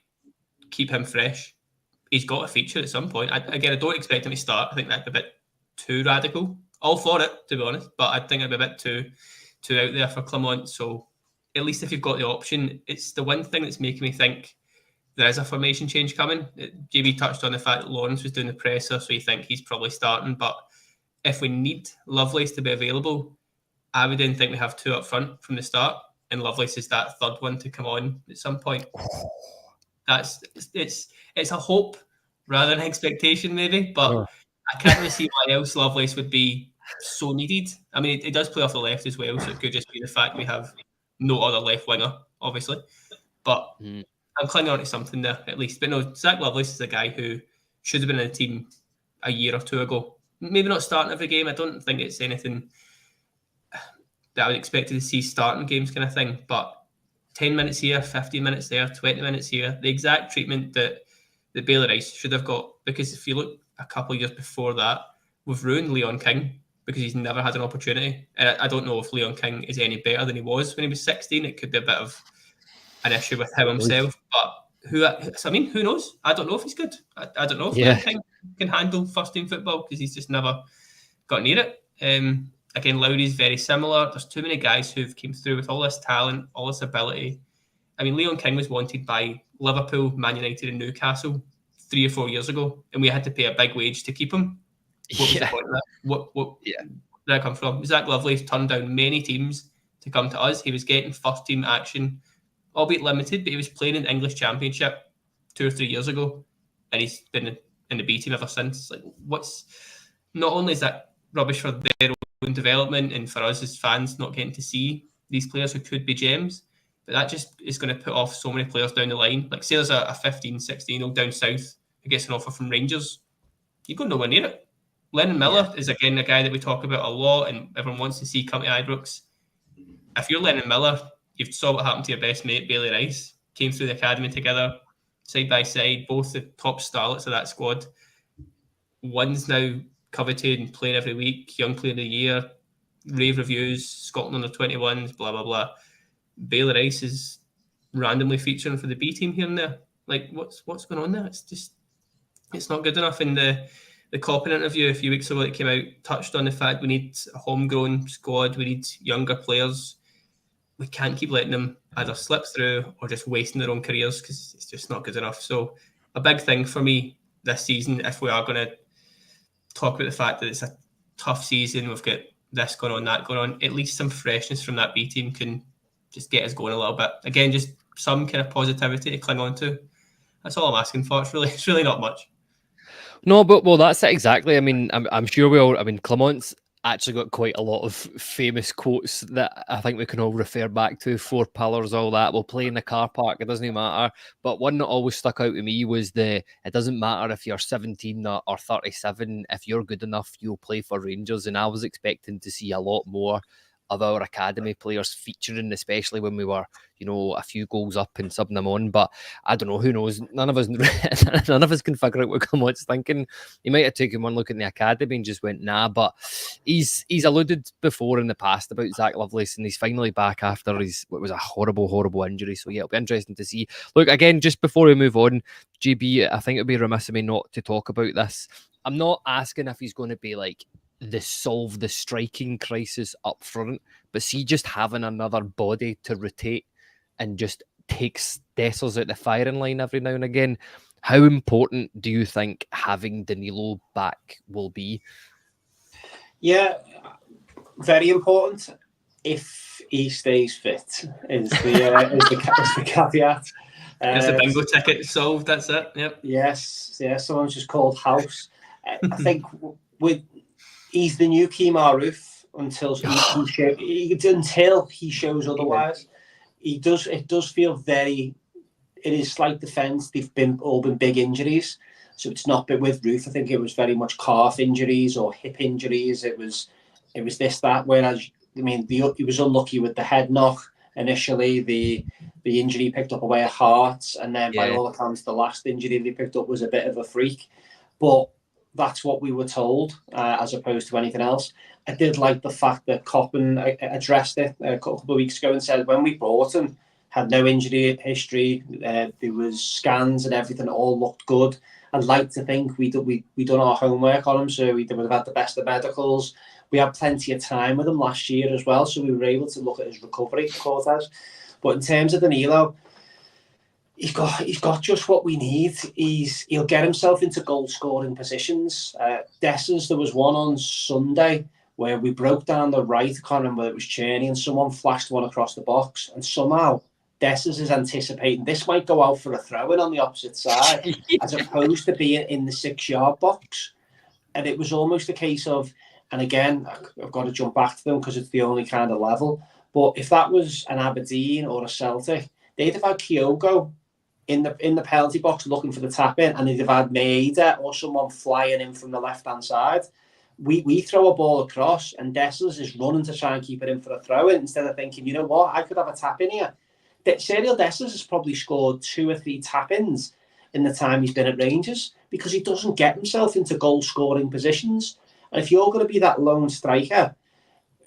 keep him fresh, he's got a feature at some point. I don't expect him to start. I think that'd be a bit too radical. All for it, to be honest, but I think it'd be a bit too out there for Clement. So at least if you've got the option, it's the one thing that's making me think there is a formation change coming. JB touched on the fact that Lawrence was doing the presser, so you think he's probably starting. But if we need Lovelace to be available, I would then think we have two up front from the start, and Lovelace is that third one to come on at some point. It's a hope rather than expectation, maybe, but I can't really see why else Lovelace would be so needed. I mean, it does play off the left as well, so it could just be the fact we have no other left winger, obviously. But I'm clinging on to something there, at least. But no, Zach Lovelace is a guy who should have been in the team a year or two ago. Maybe not starting every game. I don't think it's anything that I would expect to see starting games kind of thing. But 10 minutes here, 15 minutes there, 20 minutes here, the exact treatment that Bailey Rice should have got. Because if you look a couple of years before that, we've ruined Leon King because he's never had an opportunity. And I don't know if Leon King is any better than he was when he was 16. It could be a bit of an issue with him himself. But who knows? I don't know if he's good. I don't know if Leon King can handle first-team football because he's just never got near it. Again, Lowry's very similar. There's too many guys who've came through with all this talent, all this ability. I mean, Leon King was wanted by Liverpool, Man United and Newcastle 3 or 4 years ago, and we had to pay a big wage to keep him. What was the point of that? What did that come from? Zach Lovelace turned down many teams to come to us. He was getting first-team action, albeit limited, but he was playing in the English Championship 2 or 3 years ago, and he's been in the B team ever since. Like, not only is that rubbish for their own development and for us as fans not getting to see these players who could be gems. But that just is going to put off so many players down the line. Like, say there's a 15, 16-year-old down south who gets an offer from Rangers, you go nowhere near it. Lennon Miller is, again, a guy that we talk about a lot and everyone wants to see come to Ibrox. If you're Lennon Miller, you've saw what happened to your best mate, Bailey Rice. Came through the academy together, side by side, both the top starlets of that squad. One's now coveted and playing every week, young player of the year, rave reviews, Scotland under 21s, blah, blah, blah. Bailey Rice is randomly featuring for the B team here and there. Like, what's going on there? It's not good enough. In the Coppin interview a few weeks ago that came out, touched on the fact we need a homegrown squad, we need younger players. We can't keep letting them either slip through or just wasting their own careers because it's just not good enough. So a big thing for me this season, if we are going to talk about the fact that it's a tough season, we've got this going on, that going on, at least some freshness from that B team can just get us going a little bit. Again, just some kind of positivity to cling on to. That's all I'm asking for. It's really not much. No, but that's it exactly. I mean, I'm sure we all. I mean, Clement's actually got quite a lot of famous quotes that I think we can all refer back to. 4 pillars, all that. We'll play in the car park. It doesn't even matter. But one that always stuck out to me was it doesn't matter if you're 17 or 37. If you're good enough, you'll play for Rangers. And I was expecting to see a lot more of our academy players featuring, especially when we were, a few goals up and subbing them on. But I don't know, who knows? None of us can figure out what Clement's thinking. He might have taken one look in the academy and just went, nah. But he's alluded before in the past about Zach Lovelace, and he's finally back after what was a horrible injury. So yeah, it'll be interesting to see. Look, again, just before we move on, JB, I think it'd be remiss of me not to talk about this. I'm not asking if he's going to be like solve the striking crisis up front, but see, just having another body to rotate and just takes Dessers out the firing line every now and again. How important do you think having Danilo back will be? Yeah, very important. If he stays fit, is the caveat. There's the bingo ticket solved. That's it. Yep. Yes. Someone's just called House. I think he's the new Kemar Roof until he shows otherwise. It does feel very. It is slight defence. They've all been big injuries, so it's not. But with Roof, I think it was very much calf injuries or hip injuries. It was this, that. Whereas, I mean, he was unlucky with the head knock initially. The injury picked up away at Hearts, and then by all accounts, the last injury they picked up was a bit of a freak. But that's what we were told, as opposed to anything else. I did like the fact that Coppin addressed it a couple of weeks ago and said when we brought him, had no injury history. There was scans and everything, all looked good. I'd like to think we done our homework on him, so we would have had the best of medicals. We had plenty of time with him last year as well, so we were able to look at his recovery, Cortez. But in terms of Danilo, he's got just what we need. He'll get himself into goal scoring positions. Dessers, there was one on Sunday where we broke down the right, I can't remember whether it was Czerny, and someone flashed one across the box, and somehow Dessers is anticipating this might go out for a throw-in on the opposite side, as opposed to being in the 6-yard box. And it was almost a case of, and again, I've got to jump back to them because it's the only kind of level, but if that was an Aberdeen or a Celtic, they'd have had Kyogo in the penalty box looking for the tap-in, and they'd have had Maeda or someone flying in from the left-hand side. We throw a ball across, and Dessers is running to try and keep it in for a throw-in instead of thinking, you know what, I could have a tap-in here. Serial Dessers has probably scored 2 or 3 tap-ins in the time he's been at Rangers because he doesn't get himself into goal-scoring positions. And if you're going to be that lone striker,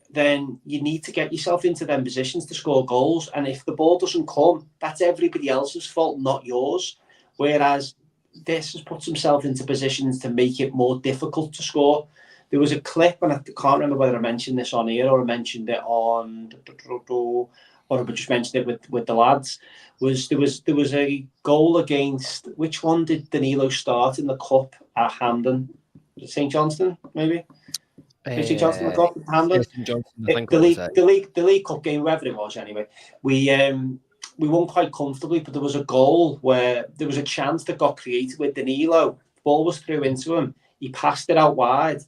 then you need to get yourself into them positions to score goals. And if the ball doesn't come, that's everybody else's fault, not yours. Whereas Dessers puts himself into positions to make it more difficult to score. There was a clip, and I can't remember whether I mentioned this on here or I mentioned it on, or I just mentioned it with the lads. There was a goal against, which one did Danilo start in the cup at Hampden? Was it St Johnstone, maybe? St Johnstone, the cup at Hampden. The League Cup game, wherever it was. Anyway, we won quite comfortably, but there was a goal where there was a chance that got created with Danilo. The ball was through into him. He passed it out wide.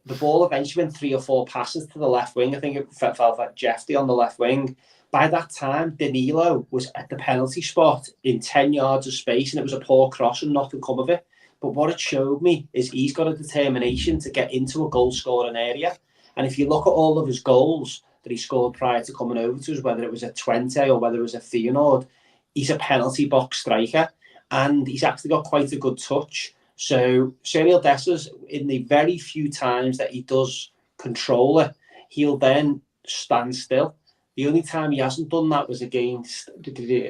the ball eventually went 3 or 4 passes to the left wing. I think it felt like Jeffy on the left wing. By that time, Danilo was at the penalty spot in 10 yards of space, and it was a poor cross and nothing come of it. But what it showed me is he's got a determination to get into a goal-scoring area. And if you look at all of his goals that he scored prior to coming over to us, whether it was at Twente or whether it was at Feyenoord, he's a penalty box striker, and he's actually got quite a good touch. So Serial Dessers, in the very few times that he does control it, he'll then stand still. The only time he hasn't done that was against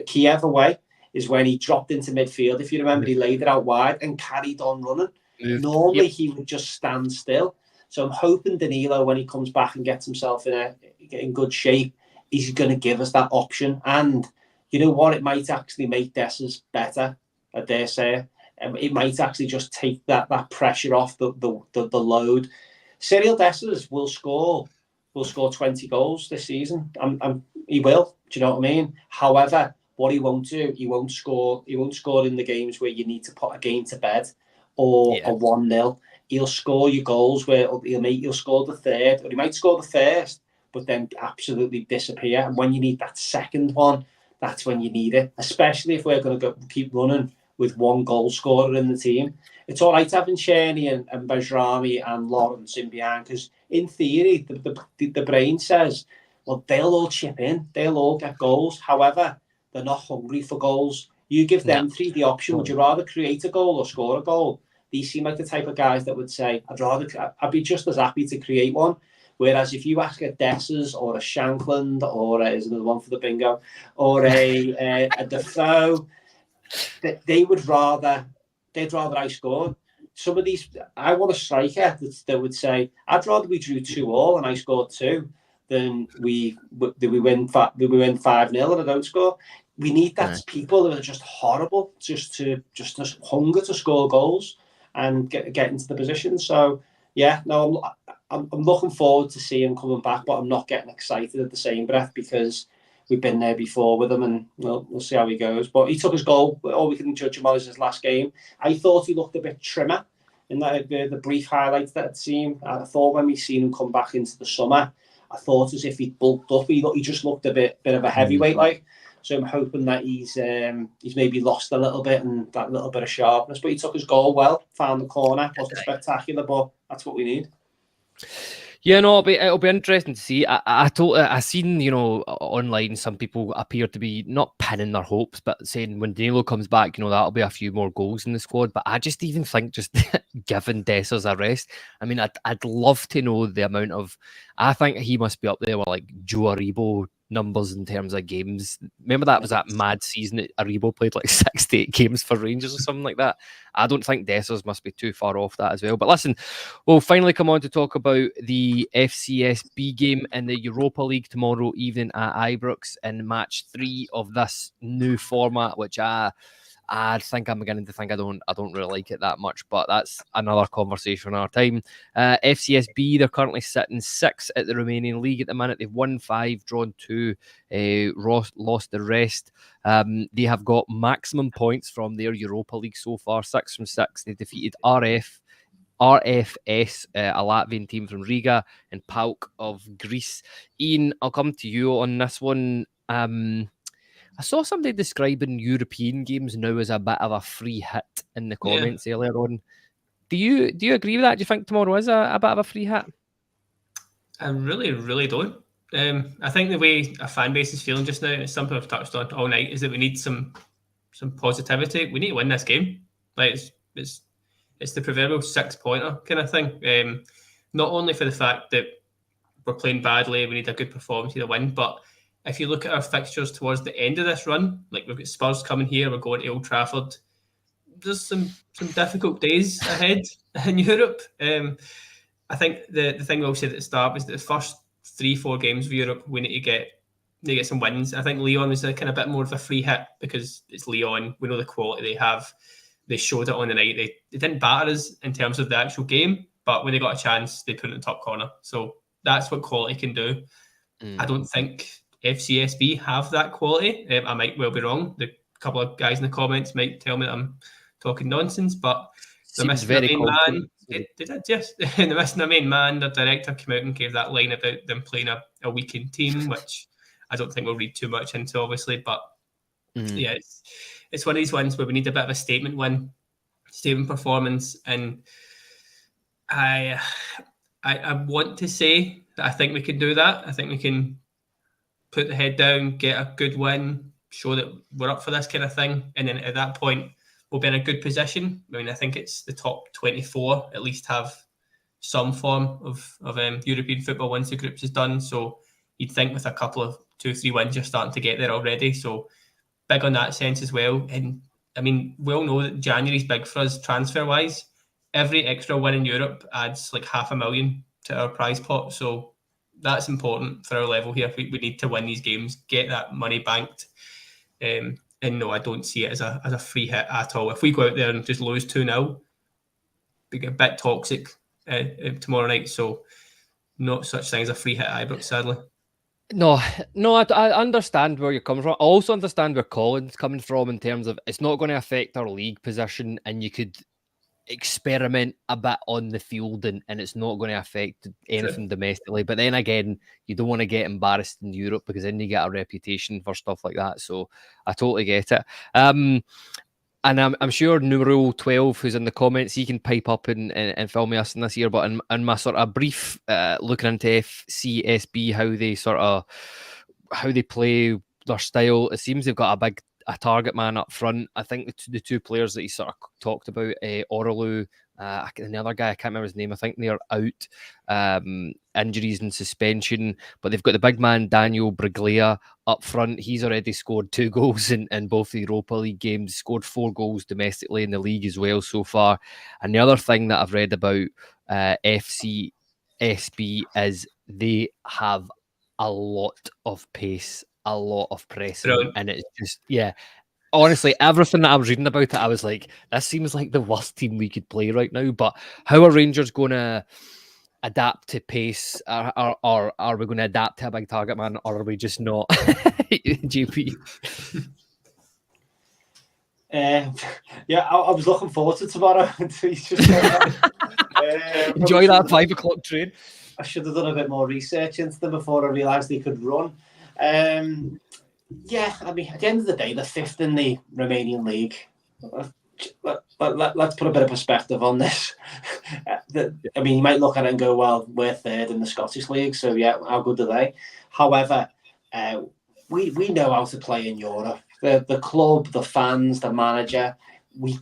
Kiev away, is when he dropped into midfield. If you remember, he laid it out wide and carried on running. Normally, he would just stand still. So I'm hoping Danilo, when he comes back and gets himself in good shape, he's going to give us that option. And you know what? It might actually make Dessers better, I dare say. It might actually just take that pressure off the load. Serial Dessers will score 20 goals this season. He will. Do you know what I mean? However, what he won't do, he won't score in the games where you need to put a game to bed or a 1-0. He'll score your goals where he'll score the third, or he might score the first, but then absolutely disappear. And when you need that second one, that's when you need it. Especially if we're going to keep running with one goal scorer in the team. It's all right having Cherny and Bajrami and Lawrence in behind, because in theory, the brain says, well, they'll all chip in, they'll all get goals. However, they're not hungry for goals. You give them three the option. Would you rather create a goal or score a goal? These seem like the type of guys that would say, I'd be just as happy to create one. Whereas if you ask a Dessers or a Shankland, or is another one for the bingo, or a Defoe, they'd rather I scored. Some of these, I want a striker that would say, I'd rather we drew 2-2 and I scored 2 than we win 5-0 and I don't score. We need that people that are just horrible, just hunger to score goals and get into the position. So yeah, no, I'm looking forward to seeing him coming back, but I'm not getting excited at the same breath because we've been there before with him, and we'll see how he goes. But he took his goal. All we can judge him on is his last game. I thought he looked a bit trimmer in the brief highlights that I'd seen. I thought when we seen him come back into the summer, I thought as if he'd bulked up. He just looked a bit of a heavyweight like. So I'm hoping that he's maybe lost a little bit and that little bit of sharpness. But he took his goal well, found the corner, wasn't spectacular, but that's what we need. Yeah, no, it'll be interesting to see. I seen, online some people appear to be not pinning their hopes, but saying when Danilo comes back, that'll be a few more goals in the squad. But I just even think just given Dessers a rest, I mean, I'd love to know the amount of. I think he must be up there with like Joe Aribo numbers in terms of games. Remember that was that mad season that Aribo played like 6 to 8 games for Rangers or something like that. I don't think Dessers must be too far off that as well. But listen, we'll finally come on to talk about the FCSB game in the Europa League tomorrow evening at Ibrox in match 3 of this new format, which I think I'm beginning to think I don't really like it that much, but that's another conversation another time. FCSB, they're currently sitting 6th at the Romanian league at the minute. They've won 5, drawn 2, lost the rest. They have got maximum points from their Europa League so far, 6 from 6. They defeated RFS, a Latvian team from Riga, and PAOK of Greece. Iain, I'll come to you on this one. I saw somebody describing European games now as a bit of a free hit in the comments earlier on. Do you agree with that? Do you think tomorrow is a bit of a free hit? I really, really don't. I think the way our fan base is feeling just now, and it's something I've touched on all night, is that we need some positivity. We need to win this game. Like it's the proverbial 6-pointer kind of thing. Not only for the fact that we're playing badly, we need a good performance to win, but if you look at our fixtures towards the end of this run, like we've got Spurs coming here, we're going to Old Trafford. There's some difficult days ahead in Europe. I think the thing we'll say at the start was that the first 3-4 games of Europe, we need to get some wins. I think Lyon was a kind of bit more of a free hit because it's Lyon. We know the quality they have. They showed it on the night. They didn't batter us in terms of the actual game, but when they got a chance, they put it in the top corner. So that's what quality can do. I don't think FCSB have that quality. I might well be wrong. The couple of guys in the comments might tell me that I'm talking nonsense, but they're missing their main man. They did, yes. They're missing their main man. Their director came out and gave that line about them playing a weakened team, which I don't think we'll read too much into, obviously. But yeah, it's one of these ones where we need a bit of a statement performance. And I want to say that I think we can do that. I think we can put the head down, get a good win, show that we're up for this kind of thing. And then at that point, we'll be in a good position. I mean, I think it's the top 24 at least have some form of European football once the groups is done. So you'd think with a couple of 2-3 wins, you're starting to get there already. So big on that sense as well. And I mean, we all know that January's big for us transfer-wise. Every extra win in Europe adds like $500,000 to our prize pot. So that's important for our level here. We need to win these games, get that money banked. And no, I don't see it as a free hit at all. If we go out there and just lose 2-0, we get a bit toxic tomorrow night. So not such thing as a free hit at Ibrox, sadly. No, I understand where you're coming from. I also understand where Colin's coming from in terms of it's not going to affect our league position, and you could experiment a bit on the field and it's not going to affect anything domestically. But then again, you don't want to get embarrassed in Europe because then you get a reputation for stuff like that. So I totally get it. And I'm sure Numero 12, who's in the comments, he can pipe up and fill me us in this year. But in my sort of brief looking into FCSB, how they play their style, it seems they've got a target man up front. I think the two players that he sort of talked about, Orlu, and the other guy, I can't remember his name, I think they're out, injuries and suspension, but they've got the big man, Daniel Briglia, up front. He's already scored 2 goals in both the Europa League games, scored 4 goals domestically in the league as well so far. And the other thing that I've read about FCSB is they have a lot of pace, a lot of pressing, and it's just, honestly, everything that I was reading about it, I was like, this seems like the worst team we could play right now. But how are Rangers going to adapt to pace? Or are we going to adapt to a big target man, or are we just not? JP? I was looking forward to tomorrow. Enjoy that 5 o'clock train. I should have done a bit more research into them before I realised they could run. I mean, at the end of the day, they're 5th in the Romanian league. Let's put a bit of perspective on this. I mean, you might look at it and go, well, we're 3rd in the Scottish League, so how good are they? However, we know how to play in Europe. The club, the fans, the manager, we're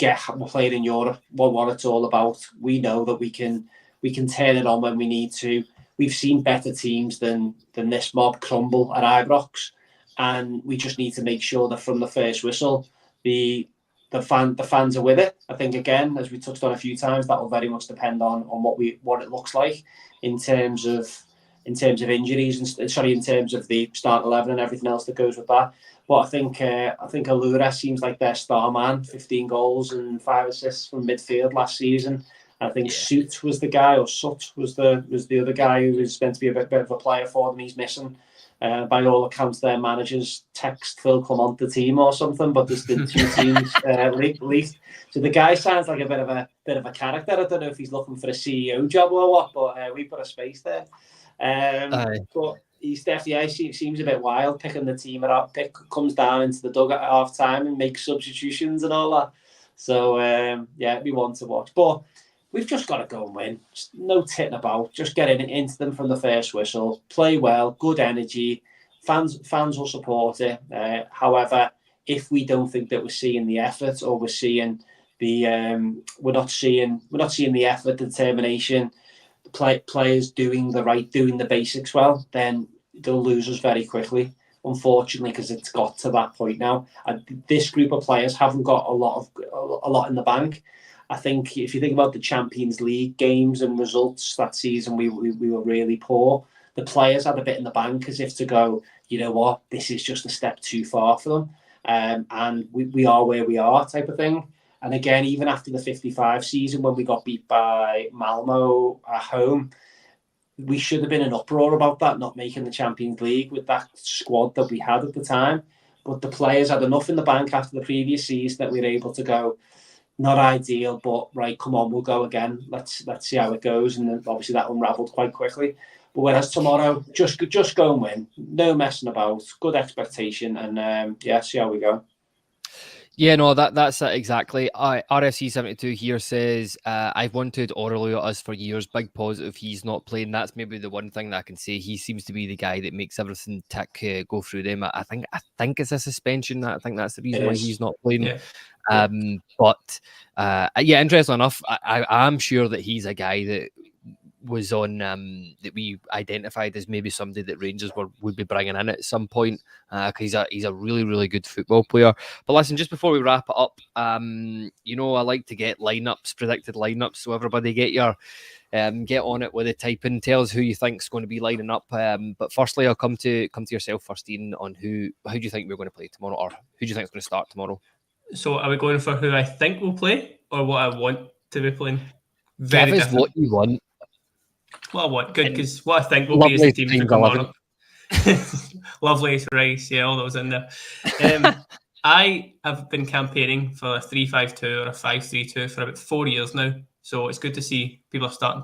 playing in Europe, what it's all about. We know that we can turn it on when we need to. We've seen better teams than this mob crumble at Ibrox, and we just need to make sure that from the first whistle, the fans are with it. I think, again, as we touched on a few times, that will very much depend on what it looks like in terms of injuries and in terms of the start 11 and everything else that goes with that. But I think Allura seems like their star man, 15 goals and 5 assists from midfield last season. I think Soot was the guy, or Sut was the other guy who was meant to be a bit of a player for them. He's missing. By all accounts, their managers text Phil Clement the team or something, but there's been 2 teams leaked. So the guy sounds like a bit of a character. I don't know if he's looking for a CEO job or what, but we put a space there. But he's definitely, seems a bit wild, picking the team up. Comes down into the dugout at half time and makes substitutions and all that. So we want to watch, but we've just got to go and win. Just no titting about. Just get into them from the first whistle. Play well. Good energy. Fans will support it. However, if we don't think that we're seeing the effort, or we're seeing we're not seeing the effort, determination, the players doing the basics well, then they'll lose us very quickly. Unfortunately, because it's got to that point now. And this group of players haven't got a lot in the bank. I think if you think about the Champions League games and results that season, we were really poor. The players had a bit in the bank, as if to go, you know what, this is just a step too far for them. And we are where we are, type of thing. And again, even after the 55 season, when we got beat by Malmo at home, we should have been in uproar about that, not making the Champions League with that squad that we had at the time. But the players had enough in the bank after the previous season that we were able to go, not ideal, but right, come on, we'll go again. Let's see how it goes. And then obviously that unravelled quite quickly. But whereas tomorrow, just go and win. No messing about. Good expectation. And see how we go. Yeah, no, that's it exactly. RFC 72 here says, I've wanted Orlou at us for years. Big positive he's not playing. That's maybe the one thing that I can say. He seems to be the guy that makes everything tick, go through them. I think it's a suspension. I think that's the reason why he's not playing. Yeah. But interesting enough, I am sure that he's a guy that was on that we identified as maybe somebody that Rangers would be bringing in at some point, because he's a really, really good football player. But listen, just before we wrap it up, I like to get predicted lineups, so everybody get on it with the typing. Tell us who you think's going to be lining up. But firstly, I'll come to yourself first, Ian, on who do you think we're going to play tomorrow, or who do you think is going to start tomorrow? So are we going for who I think will play, or what I want to be playing? Give us what you want. What I want, good, because what I think will be is the team for tomorrow. Lovely as rice, yeah, all those in there. I have been campaigning for a 3-5-2 or a 5-3-2 for about 4 years now, so it's good to see people are starting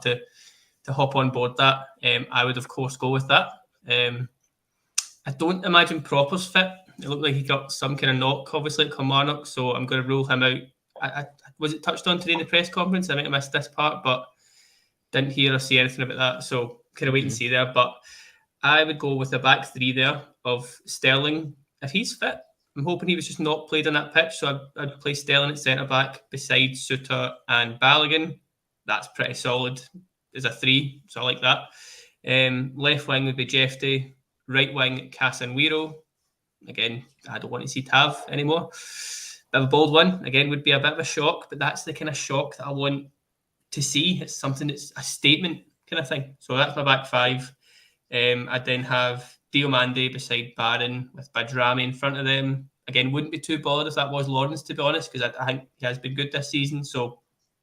to hop on board that. I would, of course, go with that. I don't imagine Proper's fit. It looked like he got some kind of knock, obviously, at Kilmarnock, so I'm going to rule him out. Was it touched on today in the press conference? I might have missed this part, but didn't hear or see anything about that, so kind of wait and see there. But I would go with the back three there of Sterling. If he's fit, I'm hoping he was just not played on that pitch, so I'd play Sterling at centre-back beside Suter and Balogun. That's pretty solid as a three, so I like that. Left wing would be Jeffrey. Right wing, Casemiro. Again, I don't want to see Tav anymore. Bit of a bold one. Again, would be a bit of a shock, but that's the kind of shock that I want to see. It's something that's a statement kind of thing. So that's my back five. I'd then have Diomande beside Barron with Badrami in front of them. Again, wouldn't be too bothered if that was Lawrence, to be honest, because I think he has been good this season. So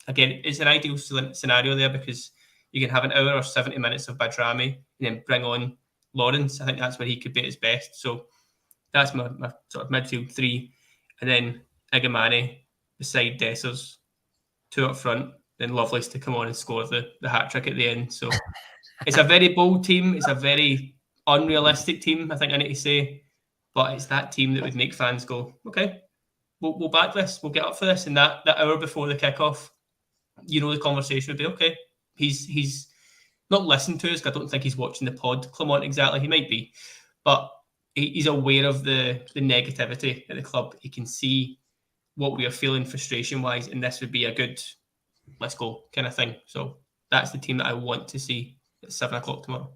again, it's an ideal scenario there because you can have an hour or 70 minutes of Badrami and then bring on Lawrence. I think that's where he could be at his best. So that's my sort of midfield three. And then Igamane beside Dessers, two up front, then Lovelace to come on and score the hat-trick at the end. So it's a very bold team. It's a very unrealistic team, I think I need to say. But it's that team that would make fans go, okay, we'll back this. We'll get up for this. And that hour before the kickoff, the conversation would be, okay, he's not listened to us, because I don't think he's watching the pod, Clement, exactly. He might be. But he's aware of the negativity at the club. He can see what we are feeling frustration-wise, and this would be a good let's go kind of thing. So that's the team that I want to see at 7 o'clock tomorrow.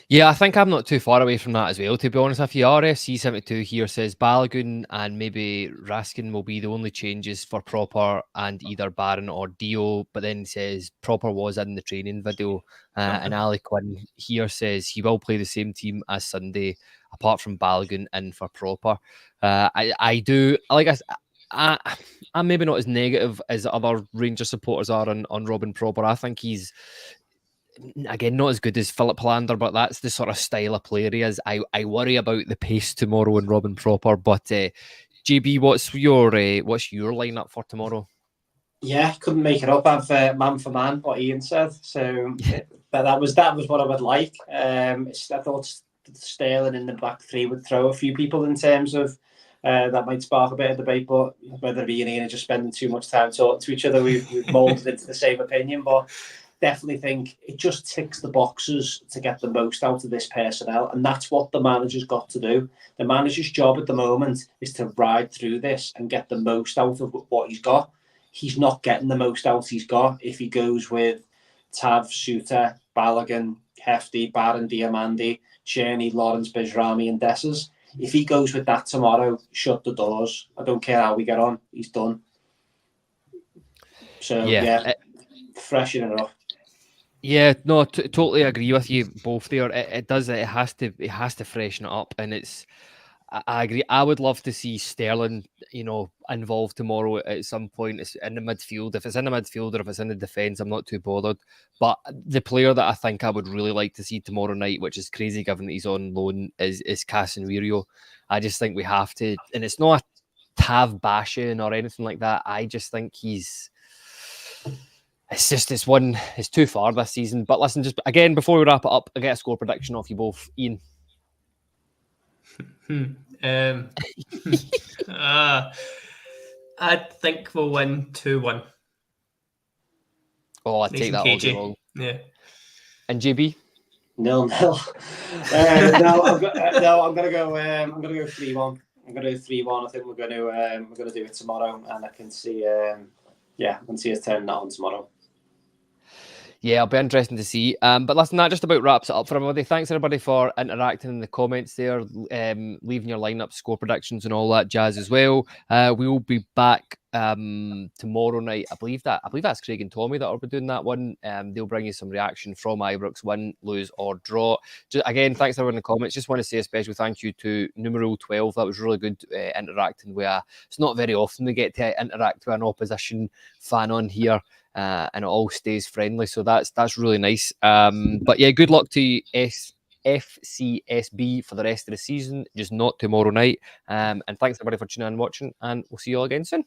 Yeah, I think I'm not too far away from that as well, to be honest with you. RFC72 here says Balogun and maybe Raskin will be the only changes for Proper and either Barron or Dio, but then says Proper was in the training video. And Ali Quinn here says he will play the same team as Sunday, apart from Balogun in for Proper. I'm maybe not as negative as other Rangers supporters are on Robin Proper. I think he's, again, not as good as Philip Lander, but that's the sort of style of player he is. I worry about the pace tomorrow in Robin Proper. But JB, what's your lineup for tomorrow? Yeah, couldn't make it up. I've man for man what Ian said. So that was what I would like. I thought Sterling in the back three would throw a few people in terms of that might spark a bit of debate. But whether me and Ian are just spending too much time talking to each other, we've molded into the same opinion. But definitely think it just ticks the boxes to get the most out of this personnel, and that's what the manager's got to do. The manager's job at the moment is to ride through this and get the most out of what he's got. He's not getting the most out he's got if he goes with Tav, Suter, Balogun, Hefty, Barron, Diomande, Cherny, Lawrence, Badrami and Dessers. If he goes with that tomorrow, shut the doors. I don't care how we get on. He's done. So, freshen it up. Yeah, no, totally agree with you both there. It has to freshen it up, and I agree. I would love to see Sterling, involved tomorrow at some point. It's in the midfield. If it's in the midfield or if it's in the defence, I'm not too bothered. But the player that I think I would really like to see tomorrow night, which is crazy given that he's on loan, is Casemiro. I just think we have to, and it's not Tav bashing or anything like that. I just think it's too far this season. But listen, just again, before we wrap it up, I get a score prediction off you both. Iain. I think we'll win 2-1. Oh, I take that all day long. Yeah. And JB? 0-0. I'm gonna go 3-1. I'm gonna do 3-1. I think we're gonna do it tomorrow, and I can see I can see us turning that on tomorrow. Yeah, it'll be interesting to see. But listen, that just about wraps it up for everybody. Thanks everybody for interacting in the comments there, leaving your lineup, score predictions, and all that jazz as well. We will be back tomorrow night. I believe that's Craig and Tommy that will be doing that one. They'll bring you some reaction from Ibrox, win, lose, or draw. Again, thanks everyone in the comments. Just want to say a special thank you to Numeral 12. That was really good interacting with. It's not very often we get to interact with an opposition fan on here. And it all stays friendly, so that's really nice. But yeah, good luck to FCSB for the rest of the season, just not tomorrow night. And thanks everybody for tuning in and watching, and we'll see you all again soon.